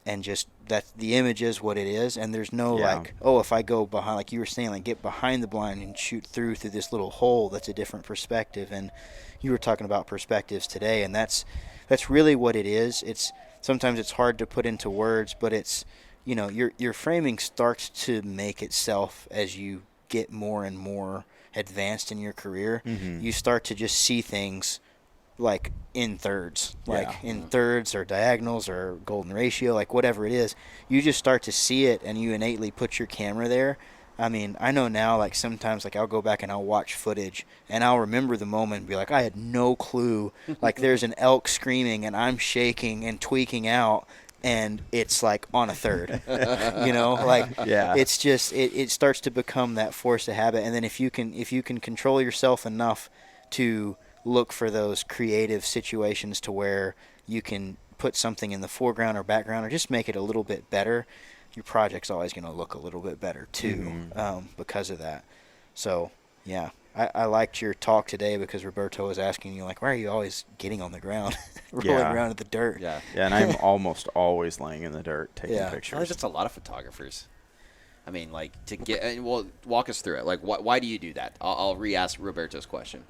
And just that the image is what it is, and there's no like, oh, if I go behind, like you were saying, like get behind the blind and shoot through this little hole, that's a different perspective. And you were talking about perspectives today, and that's really what it is. It's sometimes it's hard to put into words, but it's, you know, your framing starts to make itself as you get more and more advanced in your career. You start to just see things like in thirds, in thirds or diagonals or golden ratio, like whatever it is. You just start to see it, and you innately put your camera there. I mean, I know now, like sometimes, like I'll go back and I'll watch footage, and I'll remember the moment and be like, I had no clue. Like there's an elk screaming, and I'm shaking and tweaking out, and it's like on a third. You know, like it's just it starts to become that force of habit. And then if you can control yourself enough to look for those creative situations to where you can put something in the foreground or background or just make it a little bit better, your project's always going to look a little bit better too, because of that. So yeah, I liked your talk today because Roberto was asking you, like, why are you always getting on the ground, rolling around in the dirt? Yeah, and I'm almost always laying in the dirt taking pictures. There's just a lot of photographers. I mean, like, to get, and well, walk us through it. Like, why do you do that? I'll re-ask Roberto's question.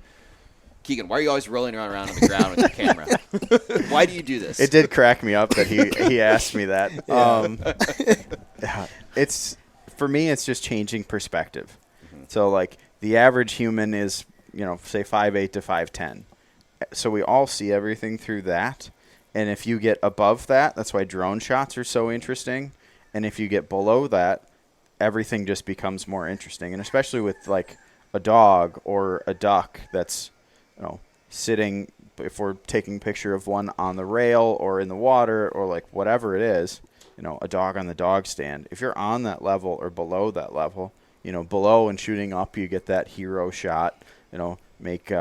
Keegan, why are you always rolling around on the ground with your camera? Why do you do this? It did crack me up that he asked me that. It's, for me, it's just changing perspective. So, like, the average human is, you know, say 5'8" to 5'10". So we all see everything through that. And if you get above that, that's why drone shots are so interesting. And if you get below that, everything just becomes more interesting. And especially with, like, a dog or a duck that's, you know, sitting, if we're taking a picture of one on the rail or in the water or like whatever it is, you know, a dog on the dog stand. If you're on that level or below that level, you know, below and shooting up, you get that hero shot, you know, make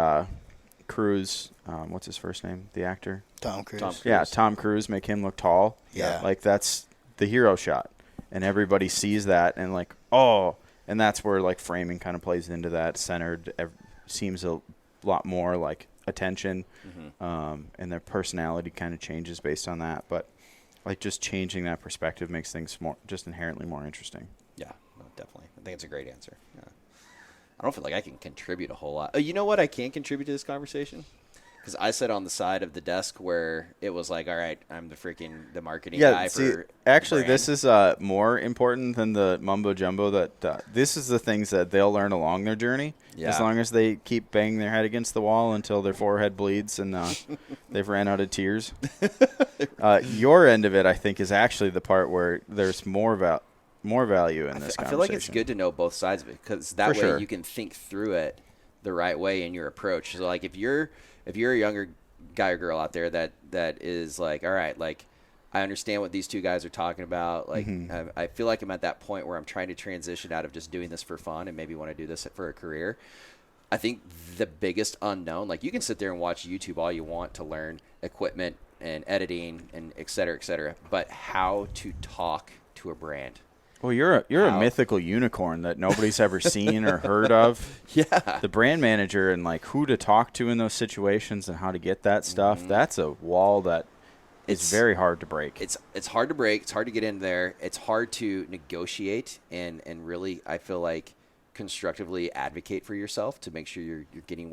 Cruise, what's his first name, the actor? Tom Cruise. Yeah, Tom Cruise, make him look tall. Yeah. Like that's the hero shot. And everybody sees that and like, oh, and that's where like framing kind of plays into that. Centered seems a lot more like attention, and their personality kind of changes based on that. But like just changing that perspective makes things more just inherently more interesting. Yeah, definitely. I think it's a great answer. Yeah. I don't feel like I can contribute a whole lot. You know what I can contribute to this conversation? Because I sat on the side of the desk where it was like, all right, I'm the marketing guy for actually, this is more important than the mumbo jumbo. That this is the things that they'll learn along their journey. Yeah. As long as they keep banging their head against the wall until their forehead bleeds and they've ran out of tears. Your end of it, I think, is actually the part where there's more value in this conversation. I feel like it's good to know both sides of it because that way you can think through it the right way in your approach. So, like, if you're a younger guy or girl out there that is like, all right, like, I understand what these two guys are talking about. Like, I feel like I'm at that point where I'm trying to transition out of just doing this for fun and maybe want to do this for a career. I think the biggest unknown, like you can sit there and watch YouTube all you want to learn equipment and editing and et cetera, but how to talk to a brand. Well, you're a mythical unicorn that nobody's ever seen or heard of. Yeah. The brand manager and like who to talk to in those situations and how to get that stuff. That's a wall that it's very hard to break. It's hard to break. It's hard to get in there. It's hard to negotiate and really, I feel like, constructively advocate for yourself to make sure you're getting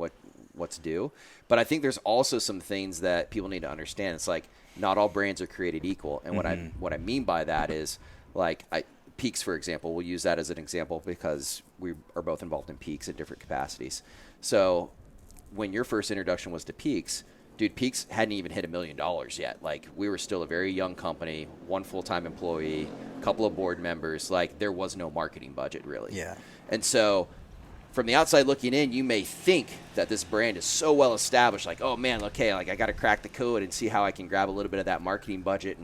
what's due. But I think there's also some things that people need to understand. It's like not all brands are created equal. And what I mean by that is like Peaks, for example, we'll use that as an example because we are both involved in Peaks in different capacities. So when your first introduction was to Peaks, dude, Peaks hadn't even hit $1 million yet. Like, we were still a very young company, one full-time employee, a couple of board members. Like, there was no marketing budget, really. Yeah. And so from the outside looking in, you may think that this brand is so well established, like, oh, man, okay, like I got to crack the code and see how I can grab a little bit of that marketing budget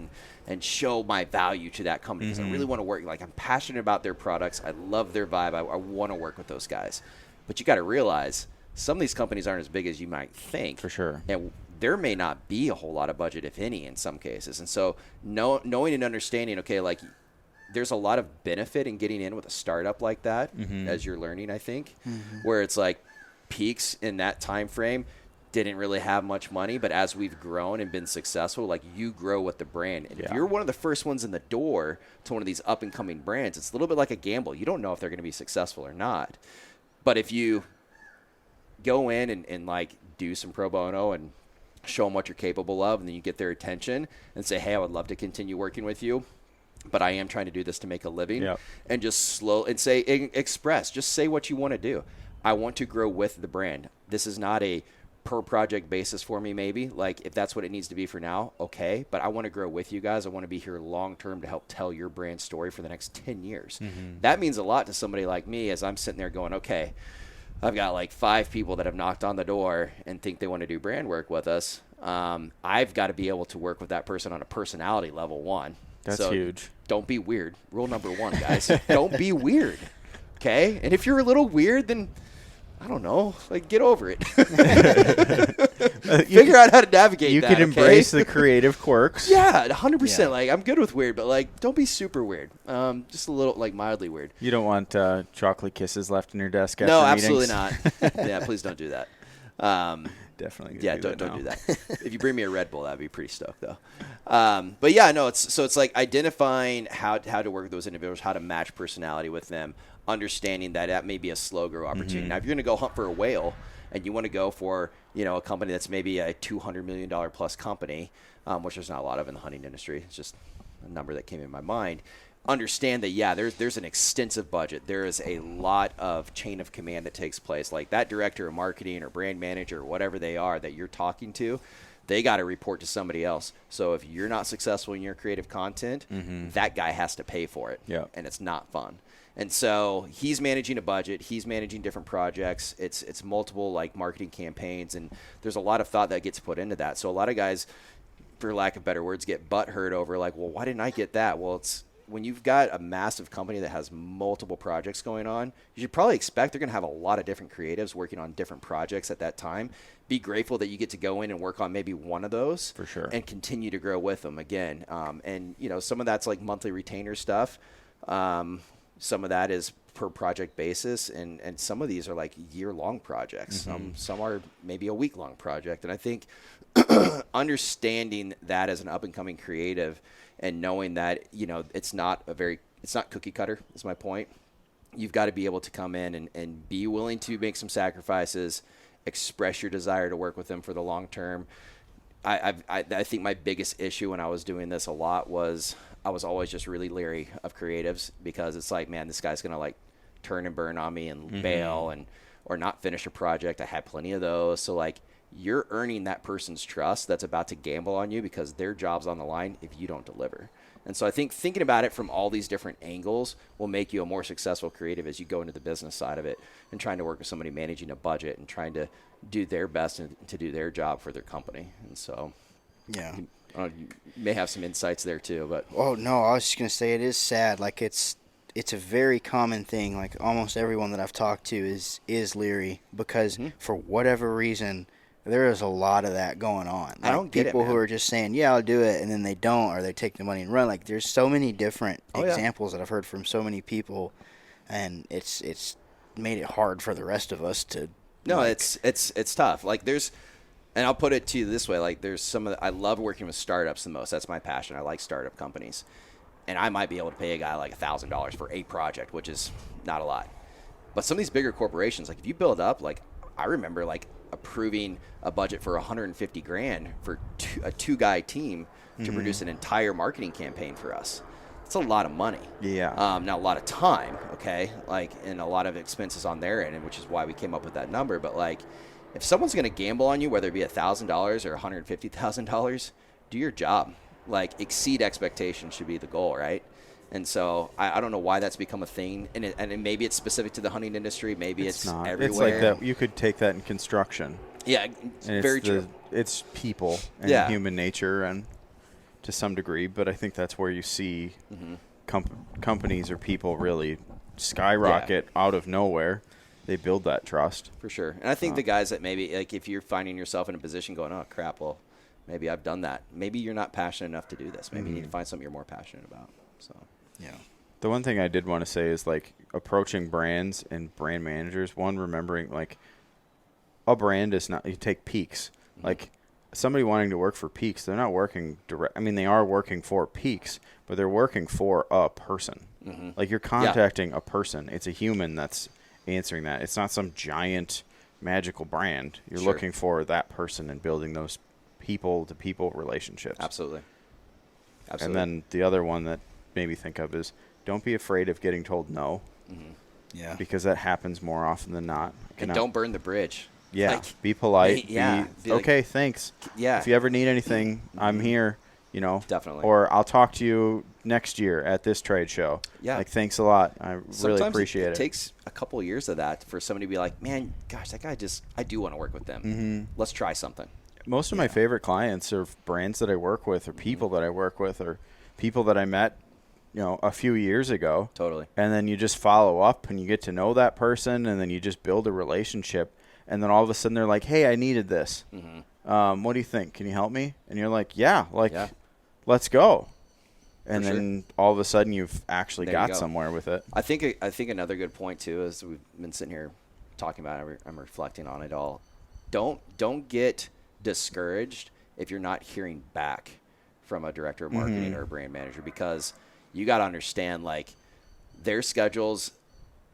and show my value to that company because I really want to work. Like, I'm passionate about their products. I love their vibe. I want to work with those guys. But you got to realize some of these companies aren't as big as you might think. For sure. And there may not be a whole lot of budget, if any, in some cases. And so knowing and understanding, okay, like there's a lot of benefit in getting in with a startup like that as you're learning, I think, where it's like Peaks in that time frame didn't really have much money, but as we've grown and been successful, like you grow with the brand. And if you're one of the first ones in the door to one of these up and coming brands, it's a little bit like a gamble. You don't know if they're going to be successful or not. But if you go in and like do some pro bono and show them what you're capable of, and then you get their attention and say, hey, I would love to continue working with you, but I am trying to do this to make a living. And just just say what you want to do. I want to grow with the brand. This is not a per project basis for me, maybe. Like, if that's what it needs to be for now, okay. But I want to grow with you guys. I want to be here long term to help tell your brand story for the next 10 years. That means a lot to somebody like me as I'm sitting there going, okay, I've got like 5 people that have knocked on the door and think they want to do brand work with us. I've got to be able to work with that person on a personality level 1. That's huge. Don't be weird. Rule number 1, guys. Don't be weird. Okay? And if you're a little weird, then I don't know, like get over it. Figure out how to navigate you that. You can embrace the creative quirks. Yeah, 100%. Yeah. Like, I'm good with weird, but like don't be super weird. Just a little, like, mildly weird. You don't want chocolate kisses left in your desk after meetings? No, absolutely not. Yeah, please don't do that. Definitely. Yeah, don't do that. If you bring me a Red Bull, that'd be pretty stoked, though. But yeah, no, it's like identifying how to work with those individuals, how to match personality with them, understanding that may be a slow grow opportunity. Now, if you're going to go hunt for a whale and you want to go for, a company that's maybe a $200 million plus company, which there's not a lot of in the hunting industry. It's just a number that came in my mind. Understand that, yeah, there's an extensive budget. There is a lot of chain of command that takes place. Like that director of marketing or brand manager or whatever they are that you're talking to, they got to report to somebody else. So if you're not successful in your creative content, that guy has to pay for it. Yeah. And it's not fun. And so he's managing a budget. He's managing different projects. It's multiple like marketing campaigns, and there's a lot of thought that gets put into that. So a lot of guys, for lack of better words, get butthurt over like, well, why didn't I get that? Well, it's when you've got a massive company that has multiple projects going on, you should probably expect they're going to have a lot of different creatives working on different projects at that time. Be grateful that you get to go in and work on maybe one of those for sure, and continue to grow with them again. And some of that's like monthly retainer stuff. Some of that is per project basis, and some of these are like year-long projects. Some are maybe a week-long project. And I think understanding that as an up-and-coming creative and knowing that, it's not cookie cutter is my point. You've got to be able to come in and be willing to make some sacrifices, express your desire to work with them for the long term. I think my biggest issue when I was doing this a lot was I was always just really leery of creatives because it's like, man, this guy's going to like turn and burn on me and bail or not finish a project. I had plenty of those. So like you're earning that person's trust that's about to gamble on you because their job's on the line if you don't deliver. And so I think thinking about it from all these different angles will make you a more successful creative as you go into the business side of it and trying to work with somebody managing a budget and trying to do their best and to do their job for their company. And so, yeah, you may have some insights there too, but. Oh no, I was just going to say it is sad. Like it's a very common thing. Like almost everyone that I've talked to is leery because for whatever reason there is a lot of that going on. Like I don't get people it, man. who are just saying, "Yeah, I'll do it," and then they don't, or they take the money and run. Like there's so many different examples that I've heard from so many people, and it's made it hard for the rest of us to. No, it's tough. Like there's, and I'll put it to you this way: like there's I love working with startups the most. That's my passion. I like startup companies, and I might be able to pay a guy like $1,000 for a project, which is not a lot. But some of these bigger corporations, like if you build up, like I remember like approving a budget for $150,000 for a 2-guy team to produce an entire marketing campaign for us. It's a lot of money. Yeah. Now a lot of time, okay, like, and a lot of expenses on their end, which is why we came up with that number. But like, if someone's going to gamble on you, whether it be $1,000 or $150,000, do your job. Like, exceed expectations should be the goal, right? And so I don't know why that's become a thing, and maybe it's specific to the hunting industry. Maybe it's not. Everywhere. It's like that. You could take that in construction. Yeah, it's very true. It's people and human nature, and to some degree, but I think that's where you see companies or people really skyrocket out of nowhere. They build that trust. For sure. And I think the guys that maybe, like, if you're finding yourself in a position going, oh, crap, well, maybe I've done that. Maybe you're not passionate enough to do this. Maybe you need to find something you're more passionate about. So, Yeah. The one thing I did want to say is, like, approaching brands and brand managers, one, remembering, like, a brand is not – you take Peaks. Like, somebody wanting to work for Peaks, they're not working direct – I mean, they are working for Peaks, but they're working for a person. Like, you're contacting a person. It's a human that's answering that. It's not some giant magical brand. You're looking for that person and building those people-to-people relationships. Absolutely. And then the other one that made me think of is don't be afraid of getting told no. Yeah. Because that happens more often than not. And don't burn the bridge. Yeah. Like, be polite. Be okay, like, thanks. Yeah. If you ever need anything, I'm here, you know. Definitely. Or I'll talk to you next year at this trade show. Yeah. Like, thanks a lot. I really appreciate it takes a couple of years of that for somebody to be like, man, gosh, that guy I do want to work with them. Let's try something. Most of my favorite clients are brands that I work with or people that I work with or people that I met, you know, a few years ago. Totally. And then you just follow up and you get to know that person and then you just build a relationship. And then all of a sudden they're like, hey, I needed this. What do you think? Can you help me? And you're like, yeah, let's go. And then all of a sudden you've actually got somewhere with it. I think another good point too is we've been sitting here talking about it. I'm reflecting on it all. Don't get discouraged if you're not hearing back from a director of marketing or a brand manager, because you got to understand, like, their schedules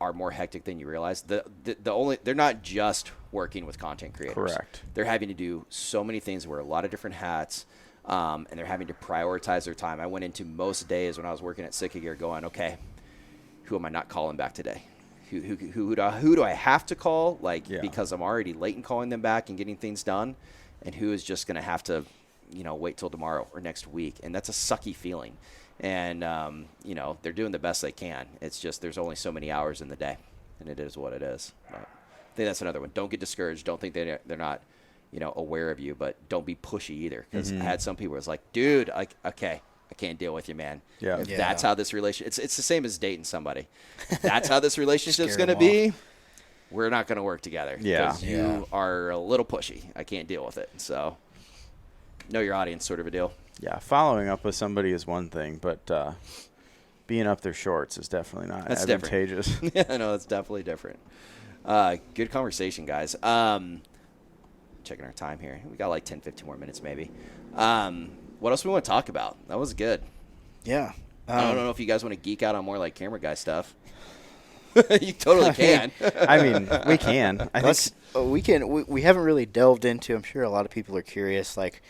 are more hectic than you realize. They're not just working with content creators. Correct. They're having to do so many things, wear a lot of different hats, and they're having to prioritize their time. I went into most days when I was working at Sitka Gear going, okay, who am I not calling back today? Who do I have to call? Like, because I'm already late in calling them back and getting things done, and who is just going to have to, you know, wait till tomorrow or next week. And that's a sucky feeling. And, you know, they're doing the best they can. It's just there's only so many hours in the day, and it is what it is. But I think that's another one. Don't get discouraged. Don't think they're not, you know, aware of you, but don't be pushy either. Because I had some people who was like, dude, okay, I can't deal with you, man. Yeah. If that's how this relationship, it's the same as dating somebody. If that's how this relationship's going to be, we're not going to work together. Yeah. Because you are a little pushy. I can't deal with it. So know your audience, sort of a deal. Yeah, following up with somebody is one thing, but being up their shorts is definitely not advantageous. Yeah, no, it's definitely different. Good conversation, guys. Checking our time here. We got like 10, 15 more minutes maybe. What else we want to talk about? That was good. Yeah. I don't know if you guys want to geek out on more like camera guy stuff. You totally can. I mean, we can. We haven't really delved into, I'm sure a lot of people are curious, like,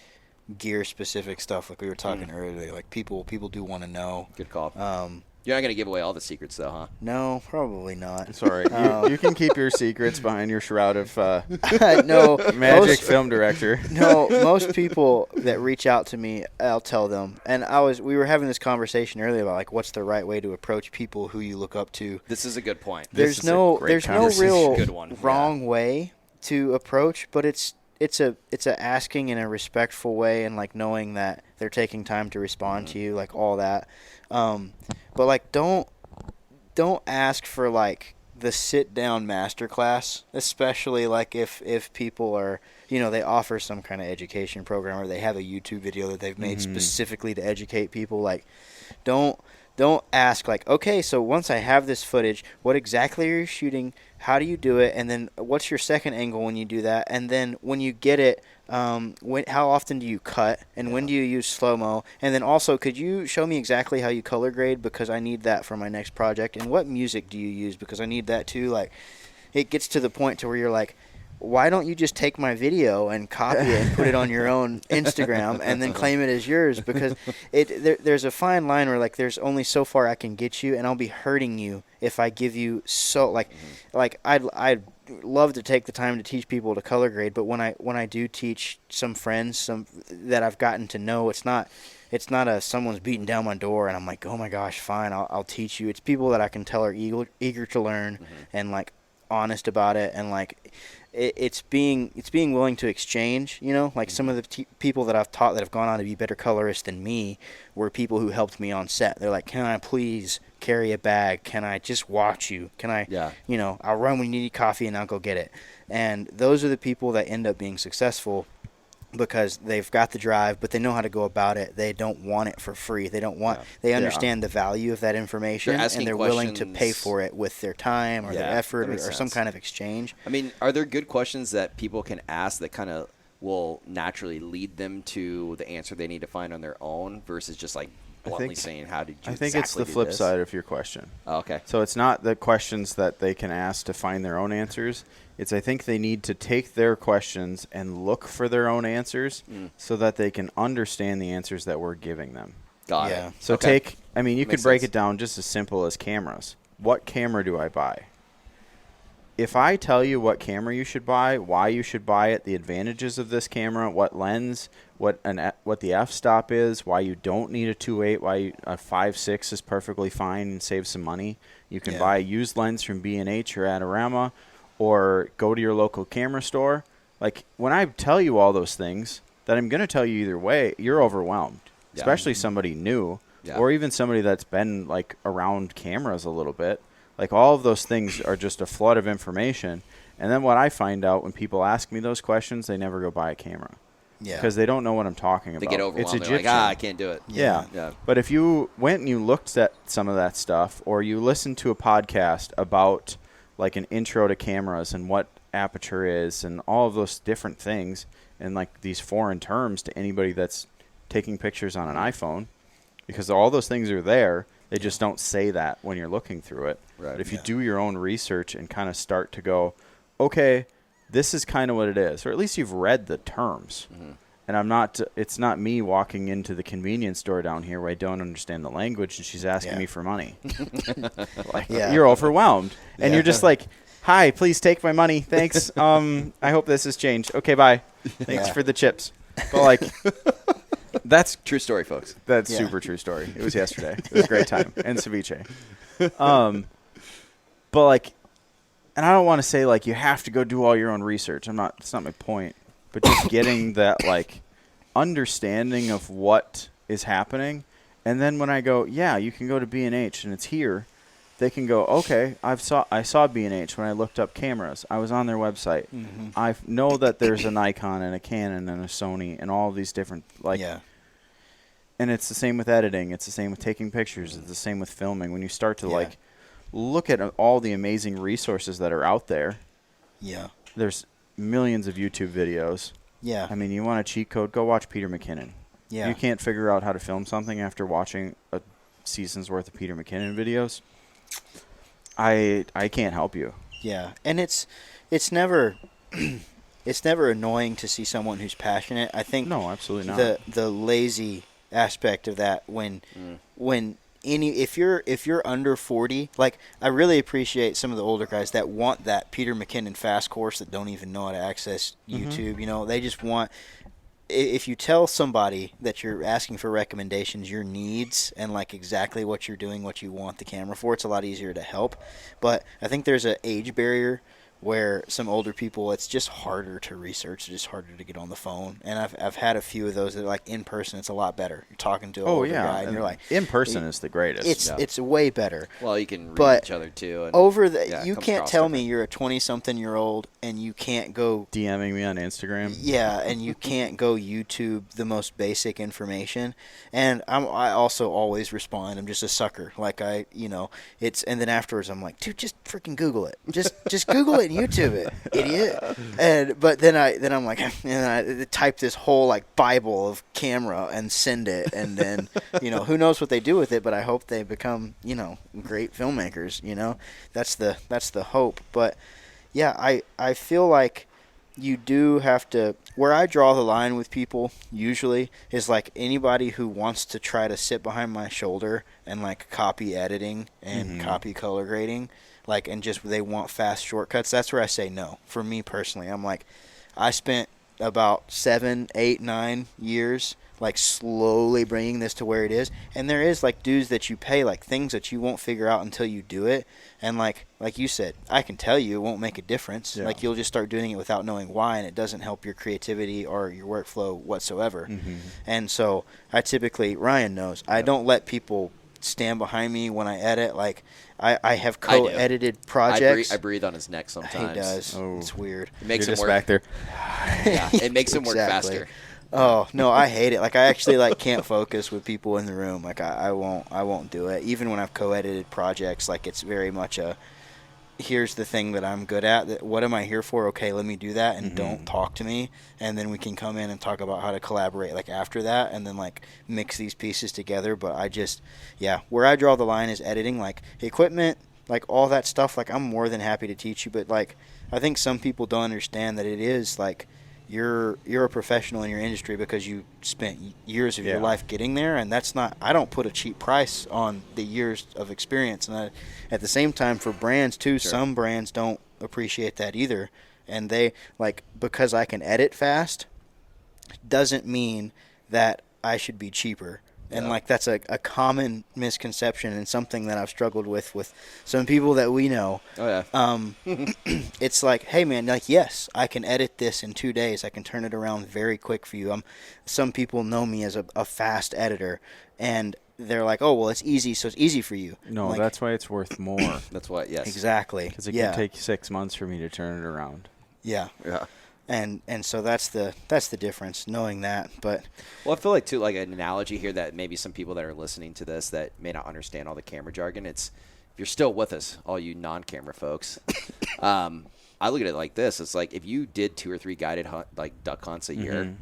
gear specific stuff like we were talking earlier. Like, people do want to know. Good call. You're not going to give away all the secrets though, huh? No, probably not. It's all right. You can keep your secrets behind your shroud of no magic film director. No, most people that reach out to me, I'll tell them. And we were having this conversation earlier about, like, what's the right way to approach people who you look up to. This is a good point. There's no real good one. wrong way to approach, but it's a asking in a respectful way, and, like, knowing that they're taking time to respond to you, like, all that. But, like, don't don't ask for like the sit down masterclass, especially like if people are, they offer some kind of education program or they have a YouTube video that they've made specifically to educate people. Like, don't ask like, okay, so once I have this footage, what exactly are you shooting? How do you do it? And then what's your second angle when you do that? And then when you get it, how often do you cut? And when do you use slow-mo? And then also, could you show me exactly how you color grade? Because I need that for my next project. And what music do you use? Because I need that too. Like, it gets to the point to where you're like, why don't you just take my video and copy it and put it on your own Instagram and then claim it as yours? Because there's a fine line where like there's only so far I can get you, and I'll be hurting you if I give you like I'd love to take the time to teach people to color grade, but when I do teach some friends that I've gotten to know, it's not someone's beating down my door and I'm like, oh my gosh, fine, I'll teach you. It's people that I can tell are eager to learn and like honest about it, and like it's being willing to exchange, like some of the people that I've taught that have gone on to be better colorists than me were people who helped me on set. They're like, can I please carry a bag? Can I just watch you? Can I, I'll run when you need coffee and I'll go get it. And those are the people that end up being successful because they've got the drive, but they know how to go about it. They don't want it for free. They don't want. They understand the value of that information, and they're willing to pay for it with their time or their effort or some kind of exchange. I mean, are there good questions that people can ask that kind of will naturally lead them to the answer they need to find on their own versus just like bluntly saying, how did you I think exactly it's the do flip this? side of your question. Oh, okay. So it's not the questions that they can ask to find their own answers. It's I think they need to take their questions and look for their own answers so that they can understand the answers that we're giving them. Got it. So you could break it down just as simple as cameras. What camera do I buy? If I tell you what camera you should buy, why you should buy it, the advantages of this camera, what lens, what the f-stop is, why you don't need a 2.8, why a 5.6 is perfectly fine and save some money. You can buy a used lens from B&H or Adorama, or go to your local camera store. Like, when I tell you all those things that I'm going to tell you either way, you're overwhelmed, especially somebody new or even somebody that's been, like, around cameras a little bit. Like, all of those things are just a flood of information. And then what I find out when people ask me those questions, they never go buy a camera. Yeah. Because they don't know what I'm talking about. They get overwhelmed. It's They're like, I can't do it. Yeah. But if you went and you looked at some of that stuff, or you listened to a podcast about like an intro to cameras and what aperture is and all of those different things and like these foreign terms to anybody that's taking pictures on an iPhone, because all those things are there. They just don't say that when you're looking through it. Right. But if you do your own research and kind of start to go, okay, this is kind of what it is, or at least you've read the terms. And it's not me walking into the convenience store down here where I don't understand the language and she's asking me for money. You're overwhelmed. And you're just like, hi, please take my money. Thanks. I hope this has changed. Okay, bye. Thanks for the chips. But like, that's true story, folks. That's super true story. It was yesterday. It was a great time. And ceviche. But like, and I don't want to say like you have to go do all your own research. It's not my point. But just getting that like understanding of what is happening, and then when I go, you can go to B&H and it's here, they can go, okay, I saw B&H when I looked up cameras. I was on their website. I know that there's a Nikon and a Canon and a Sony and all of these different And it's the same with editing. It's the same with taking pictures. It's the same with filming. When you start to like look at all the amazing resources that are out there. There's millions of YouTube videos. I mean, you want a cheat code, go watch Peter McKinnon. You can't figure out how to film something after watching a season's worth of Peter McKinnon videos. I can't help you. And it's never it's never annoying to see someone who's passionate. I think no, absolutely not. The lazy aspect of that when if you're under 40, like I really appreciate some of the older guys that want that Peter McKinnon fast course that don't even know how to access YouTube. They just want. If you tell somebody that you're asking for recommendations, your needs, and like exactly what you're doing, what you want the camera for, it's a lot easier to help. But I think there's an age barrier where some older people, it's just harder to research, it's just harder to get on the phone. And I've had a few of those that, like, in person, it's a lot better. You're talking to an older guy, and you're like, in person is the greatest. It's way better. Well, you can read each other too. And, over the, you can't tell me you're a 20-something-year-old and you can't go DMing me on Instagram. Yeah, and you can't go YouTube the most basic information. And I also always respond. I'm just a sucker. Like and then afterwards I'm like, dude, just freaking Google it. Just Google it and YouTube it, idiot. But then I'm like, and I type this whole like Bible of camera and send it, and then who knows what they do with it, but I hope they become great filmmakers. That's the hope. But yeah, I feel like you do have to, where I draw the line with people usually is like anybody who wants to try to sit behind my shoulder and like copy editing and copy color grading, like, and just they want fast shortcuts. That's where I say no. For me personally, I'm like, I spent about 7, 8, 9 years like slowly bringing this to where it is. And there is like dues that you pay, like things that you won't figure out until you do it. And like you said, I can tell you it won't make a difference. Yeah. Like you'll just start doing it without knowing why, and it doesn't help your creativity or your workflow whatsoever. And so I typically, Ryan knows, I don't let people stand behind me when I edit. Like I have co-edited projects. I breathe on his neck sometimes. He does. Oh. It's weird. It makes You're him just work back there. Yeah, it makes him work faster. Oh no, I hate it. Like I actually like can't focus with people in the room. Like I won't do it. Even when I've co-edited projects, like it's very much a, here's the thing that I'm good at. What am I here for? Okay, let me do that, and don't talk to me. And then we can come in and talk about how to collaborate like after that, and then like mix these pieces together. But I just, where I draw the line is editing, like equipment, like all that stuff. Like I'm more than happy to teach you, but like I think some people don't understand that it is like, you're a professional in your industry because you spent years of your life getting there, and that's not, I don't put a cheap price on the years of experience. And at the same time, for brands too, some brands don't appreciate that either, and they like, because I can edit fast doesn't mean that I should be cheaper. And like that's a common misconception, and something that I've struggled with some people that we know. Oh yeah. It's like, hey man, like yes, I can edit this in 2 days. I can turn it around very quick for you. Some people know me as a fast editor, and they're like, oh well, it's easy, so it's easy for you. No, like, that's why it's worth more. That's why, yes, exactly. Because it can take 6 months for me to turn it around. Yeah. And so that's the difference, knowing that. But well, I feel like too, like an analogy here that maybe some people that are listening to this that may not understand all the camera jargon. It's, if you're still with us, all you non-camera folks, I look at it like this. It's like if you did 2 or 3 guided like duck hunts a year,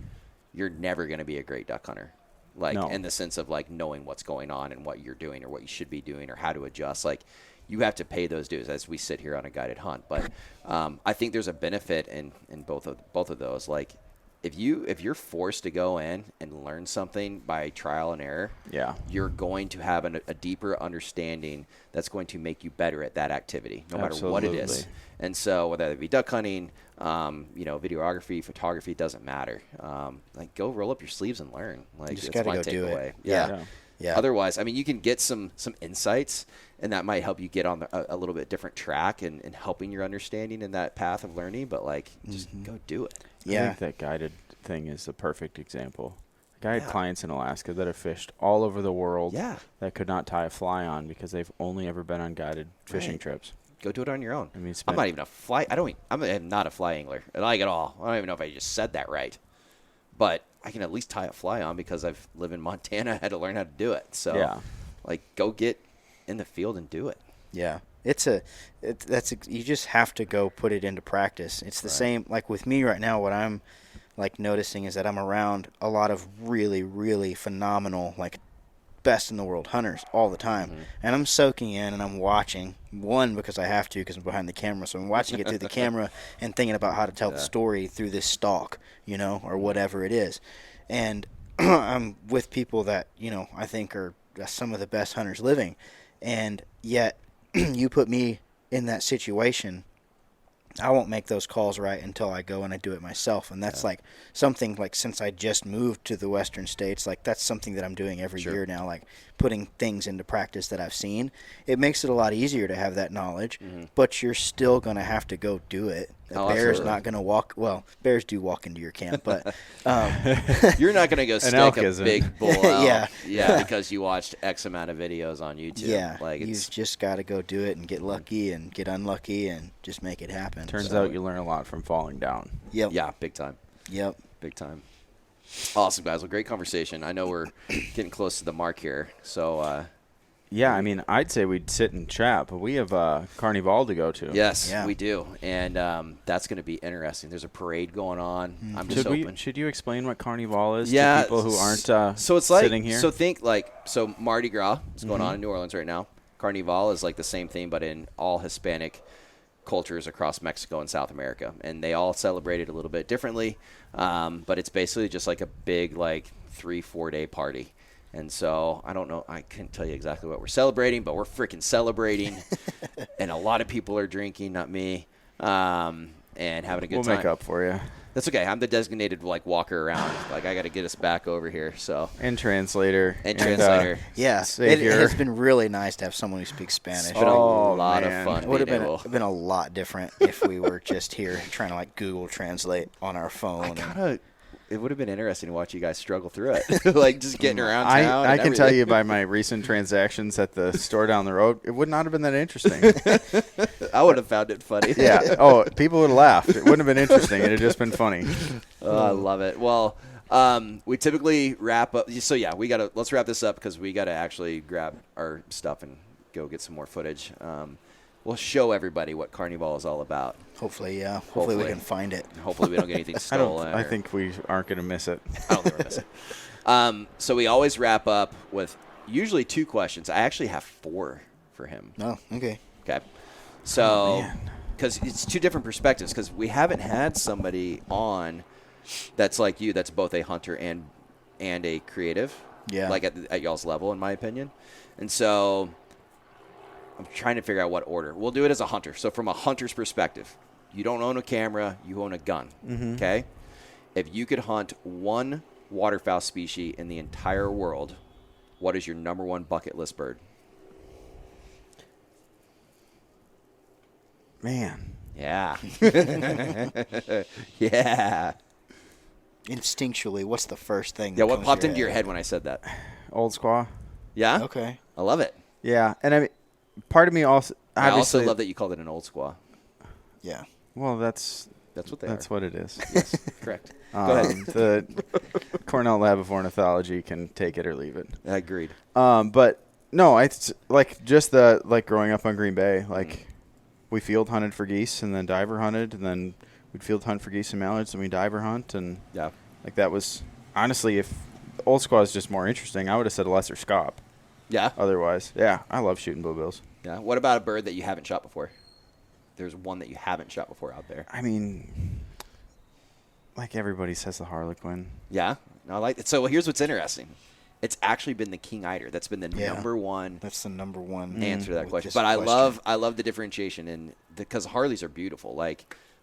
you're never going to be a great duck hunter. Like in the sense of like knowing what's going on and what you're doing or what you should be doing or how to adjust. Like you have to pay those dues as we sit here on a guided hunt. But I think there's a benefit in both of those. Like if you're forced to go in and learn something by trial and error, you're going to have a deeper understanding that's going to make you better at that activity, no matter what it is. And so whether it be duck hunting, videography, photography, doesn't matter. Like go roll up your sleeves and learn. Like it's my go takeaway. Yeah. Otherwise, I mean, you can get some insights, and that might help you get on a little bit different track and helping your understanding in that path of learning. But like, just go do it. I think that guided thing is the perfect example. I had clients in Alaska that have fished all over the world that could not tie a fly on because they've only ever been on guided fishing trips. Go do it on your own. I mean, I'm not even a fly. I'm not a fly angler, like at all. I don't even know if I just said that right, but I can at least tie a fly on because I've lived in Montana. I had to learn how to do it. So, like, go get in the field and do it. Yeah, you just have to go put it into practice. It's the same. Like with me right now, what I'm like noticing is that I'm around a lot of really, really phenomenal, like best in the world hunters all the time, and I'm soaking in and I'm watching. One, because I have to, because I'm behind the camera, so I'm watching it through the camera and thinking about how to tell the story through this stalk, or whatever it is. And I'm with people that I think are some of the best hunters living, and yet you put me in that situation, I won't make those calls right until I go and I do it myself. And that's like something like since I just moved to the western states, like that's something that I'm doing every year now, like putting things into practice that I've seen. It makes it a lot easier to have that knowledge, but you're still going to have to go do it. A bear's not going to walk. Well, bears do walk into your camp, but you're not going to go stake a big bull elk, yeah, because you watched X amount of videos on YouTube. Yeah, like you've just got to go do it and get lucky and get unlucky and just make it happen. Turns out you learn a lot from falling down. Yep. Yeah, big time. Yep. Big time. Awesome, guys. Well, great conversation. I know we're getting close to the mark here, so. Yeah, I mean, I'd say we'd sit and chat, but we have Carnival to go to. Yes, we do, and that's going to be interesting. There's a parade going on. I'm just hoping. Should you explain what Carnival is to people who aren't so it's like, sitting here? So think so Mardi Gras is going on in New Orleans right now. Carnival is like the same thing, but in all Hispanic cultures across Mexico and South America, and they all celebrate it a little bit differently, but it's basically just like a big 3-4 day party. And so I don't know, I couldn't tell you exactly what we're celebrating, but we're freaking celebrating, and a lot of people are drinking, not me, and having a good time. We'll make up for you. That's okay. I'm the designated walker around. I got to get us back over here. So and translator. Yeah, it has been really nice to have someone who speaks Spanish. It's been a lot of fun. It would have been a lot different if we were just here trying to Google Translate on our phone. It would have been interesting to watch you guys struggle through it, just getting around town. I can tell you by my recent transactions at the store down the road, it would not have been that interesting. I would have found it funny. Yeah. Oh, people would have laughed. It wouldn't have been interesting. It would just been funny. Oh, I love it. Well, we typically wrap up. So yeah, let's wrap this up because we got to actually grab our stuff and go get some more footage. We'll show everybody what Carnival is all about. Hopefully, yeah. Hopefully we can find it. Hopefully we don't get anything stolen. I think we aren't going to miss it. I don't think we're going to miss it. So we always wrap up with usually 2 questions. I actually have 4 for him. Oh, okay. Okay. So, because it's 2 different perspectives, because we haven't had somebody on that's like you, that's both a hunter and a creative. Yeah. At y'all's level, in my opinion. And so I'm trying to figure out what order. We'll do it as a hunter. So from a hunter's perspective, you don't own a camera, you own a gun, okay? If you could hunt one waterfowl species in the entire world, what is your number 1 bucket list bird? Man. Yeah. Yeah. Instinctually, what's the first thing? Yeah, what popped into your head when I said that? Old squaw. Yeah? Okay. I love it. Yeah, and I mean, part of me also I also love that you called it an old squaw. Yeah. Well, that's what That's what it is. Yes, correct. Go ahead. The Cornell Lab of Ornithology can take it or leave it. Agreed. But no, it's just growing up on Green Bay, we field hunted for geese and then diver hunted, and then we'd field hunt for geese and mallards and we diver hunt, and that was honestly, if old squaw is just more interesting, I would have said a lesser scaup. Yeah. Otherwise, yeah, I love shooting bluebills. Yeah. What about a bird that you haven't shot before? There's one that you haven't shot before out there. I mean, everybody says the harlequin. Yeah. No, I like it. So here's what's interesting. It's actually been the king eider. That's been the number 1. That's the number 1 answer to that question. But I love the differentiation, and because Harleys are beautiful.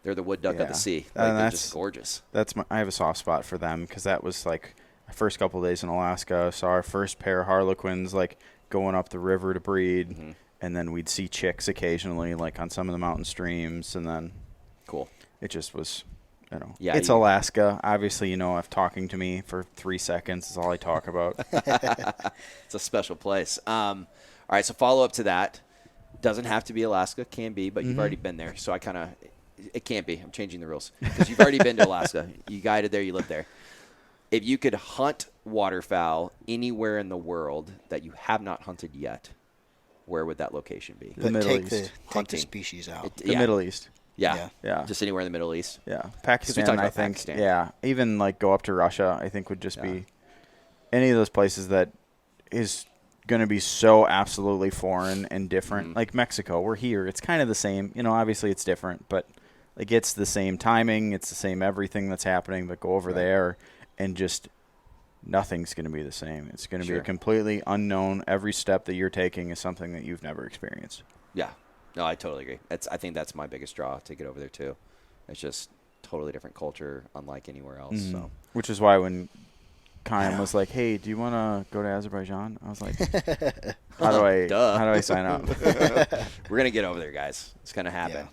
They're the wood duck of the sea. They're just gorgeous. I have a soft spot for them because that was my first couple of days in Alaska. Saw our first pair of harlequins going up the river to breed, and then we'd see chicks occasionally on some of the mountain streams, and then cool. It just was, yeah, it's Alaska. Obviously, if talking to me for 3 seconds is all I talk about. It's a special place. All right, so follow up to that. Doesn't have to be Alaska, can be, but you've already been there, so it can't be. I'm changing the rules because you've already been to Alaska. You guided there, you lived there. If you could hunt waterfowl anywhere in the world that you have not hunted yet, where would that location be? The Middle East. Take the species out. The Middle East. Yeah. Yeah. Just anywhere in the Middle East. Yeah. Pakistan, I think. Pakistan. Yeah. Even go up to Russia, I think would just be any of those places that is going to be so absolutely foreign and different. Like Mexico, we're here. It's kind of the same. Obviously it's different, but it's the same timing. It's the same everything that's happening, but go over there and just nothing's going to be the same. It's going to be a completely unknown. Every step that you're taking is something that you've never experienced. Yeah. No, I totally agree. I think that's my biggest draw to get over there too. It's just totally different culture, unlike anywhere else. So, which is why when Kaim was like, "Hey, do you want to go to Azerbaijan?" I was like, "How do I sign up?" We're gonna get over there, guys. It's gonna happen. Yeah.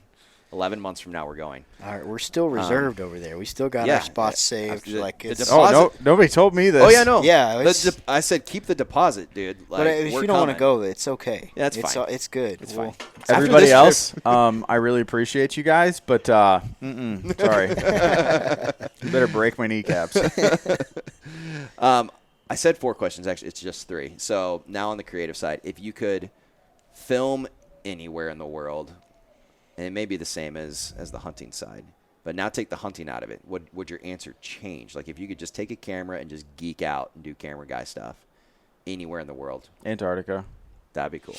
11 months from now, we're going. All right, we're still reserved over there. We still got our spots saved. Nobody told me this. Oh yeah, no. Yeah, I said keep the deposit, dude. Like, but if you don't want to go, it's okay. Yeah, it's fine. It's good. It's fine. Everybody else, I really appreciate you guys, but sorry. You better break my kneecaps. I said 4 questions. Actually, it's just 3. So now on the creative side, if you could film anywhere in the world, and it may be the same as the hunting side, but now take the hunting out of it, would your answer change? Like if you could just take a camera and just geek out and do camera guy stuff anywhere in the world. Antarctica. That'd be cool.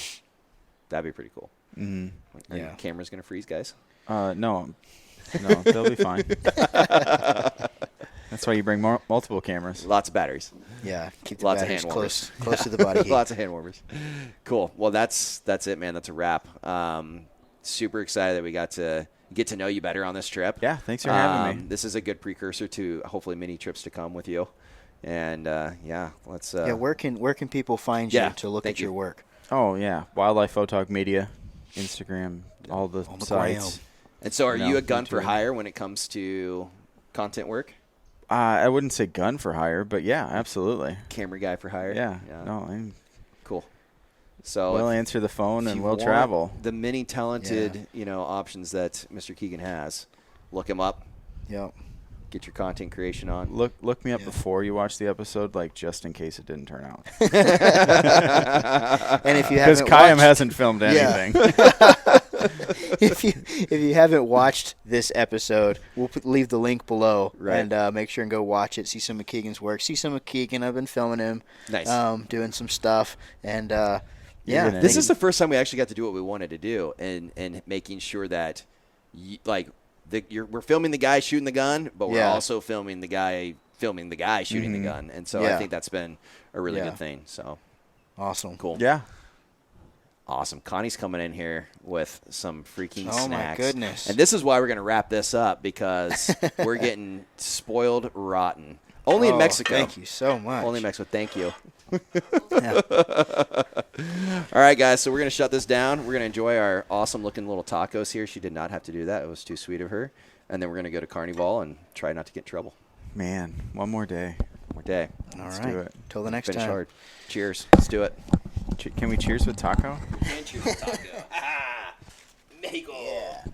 That'd be pretty cool. Mm-hmm. Are your cameras going to freeze, guys? No, they'll be fine. That's why you bring multiple cameras. Lots of batteries. Yeah, keep the Lots of batteries hand warmers. close to the body heat. Lots of hand warmers. Cool. Well, that's it, man. That's a wrap. Super excited that we got to get to know you better on this trip. Yeah, thanks for having me. This is a good precursor to hopefully many trips to come with you. And let's. Where can people find you to look at your work? Oh yeah, Wildlife Photog Media, Instagram, all the sites. And so, are you a gun for hire when it comes to content work? I wouldn't say gun for hire, but yeah, absolutely. Camera guy for hire. Yeah. No, I'm cool. So we'll answer the phone and we'll travel. The many talented, options that Mr. Keegan has. Look him up. Yep. Get your content creation on. Look me up before you watch the episode, like just in case it didn't turn out. And if you haven't, because Kaim hasn't filmed anything. If you haven't watched this episode, we'll leave the link below, and make sure and go watch it. See some of Keegan's work. See some of Keegan. I've been filming him. Nice. Doing some stuff, and this is the first time we actually got to do what we wanted to do, and making sure that, we're filming the guy shooting the gun, but we're also filming the guy shooting the gun, and so I think that's been a really good thing. So awesome, cool, awesome. Connie's coming in here with some freaking snacks. Oh my goodness! And this is why we're going to wrap this up, because we're getting spoiled rotten. Only in Mexico. Thank you so much. Only in Mexico. Thank you. All right, guys. So we're going to shut this down. We're going to enjoy our awesome-looking little tacos here. She did not have to do that. It was too sweet of her. And then we're going to go to Carnival and try not to get in trouble. Man, one more day. One more day. Let's do it. Till the next Finish time. hard. Cheers. Let's do it. Can we cheers with taco? And cheers with taco. Mexico. Yeah.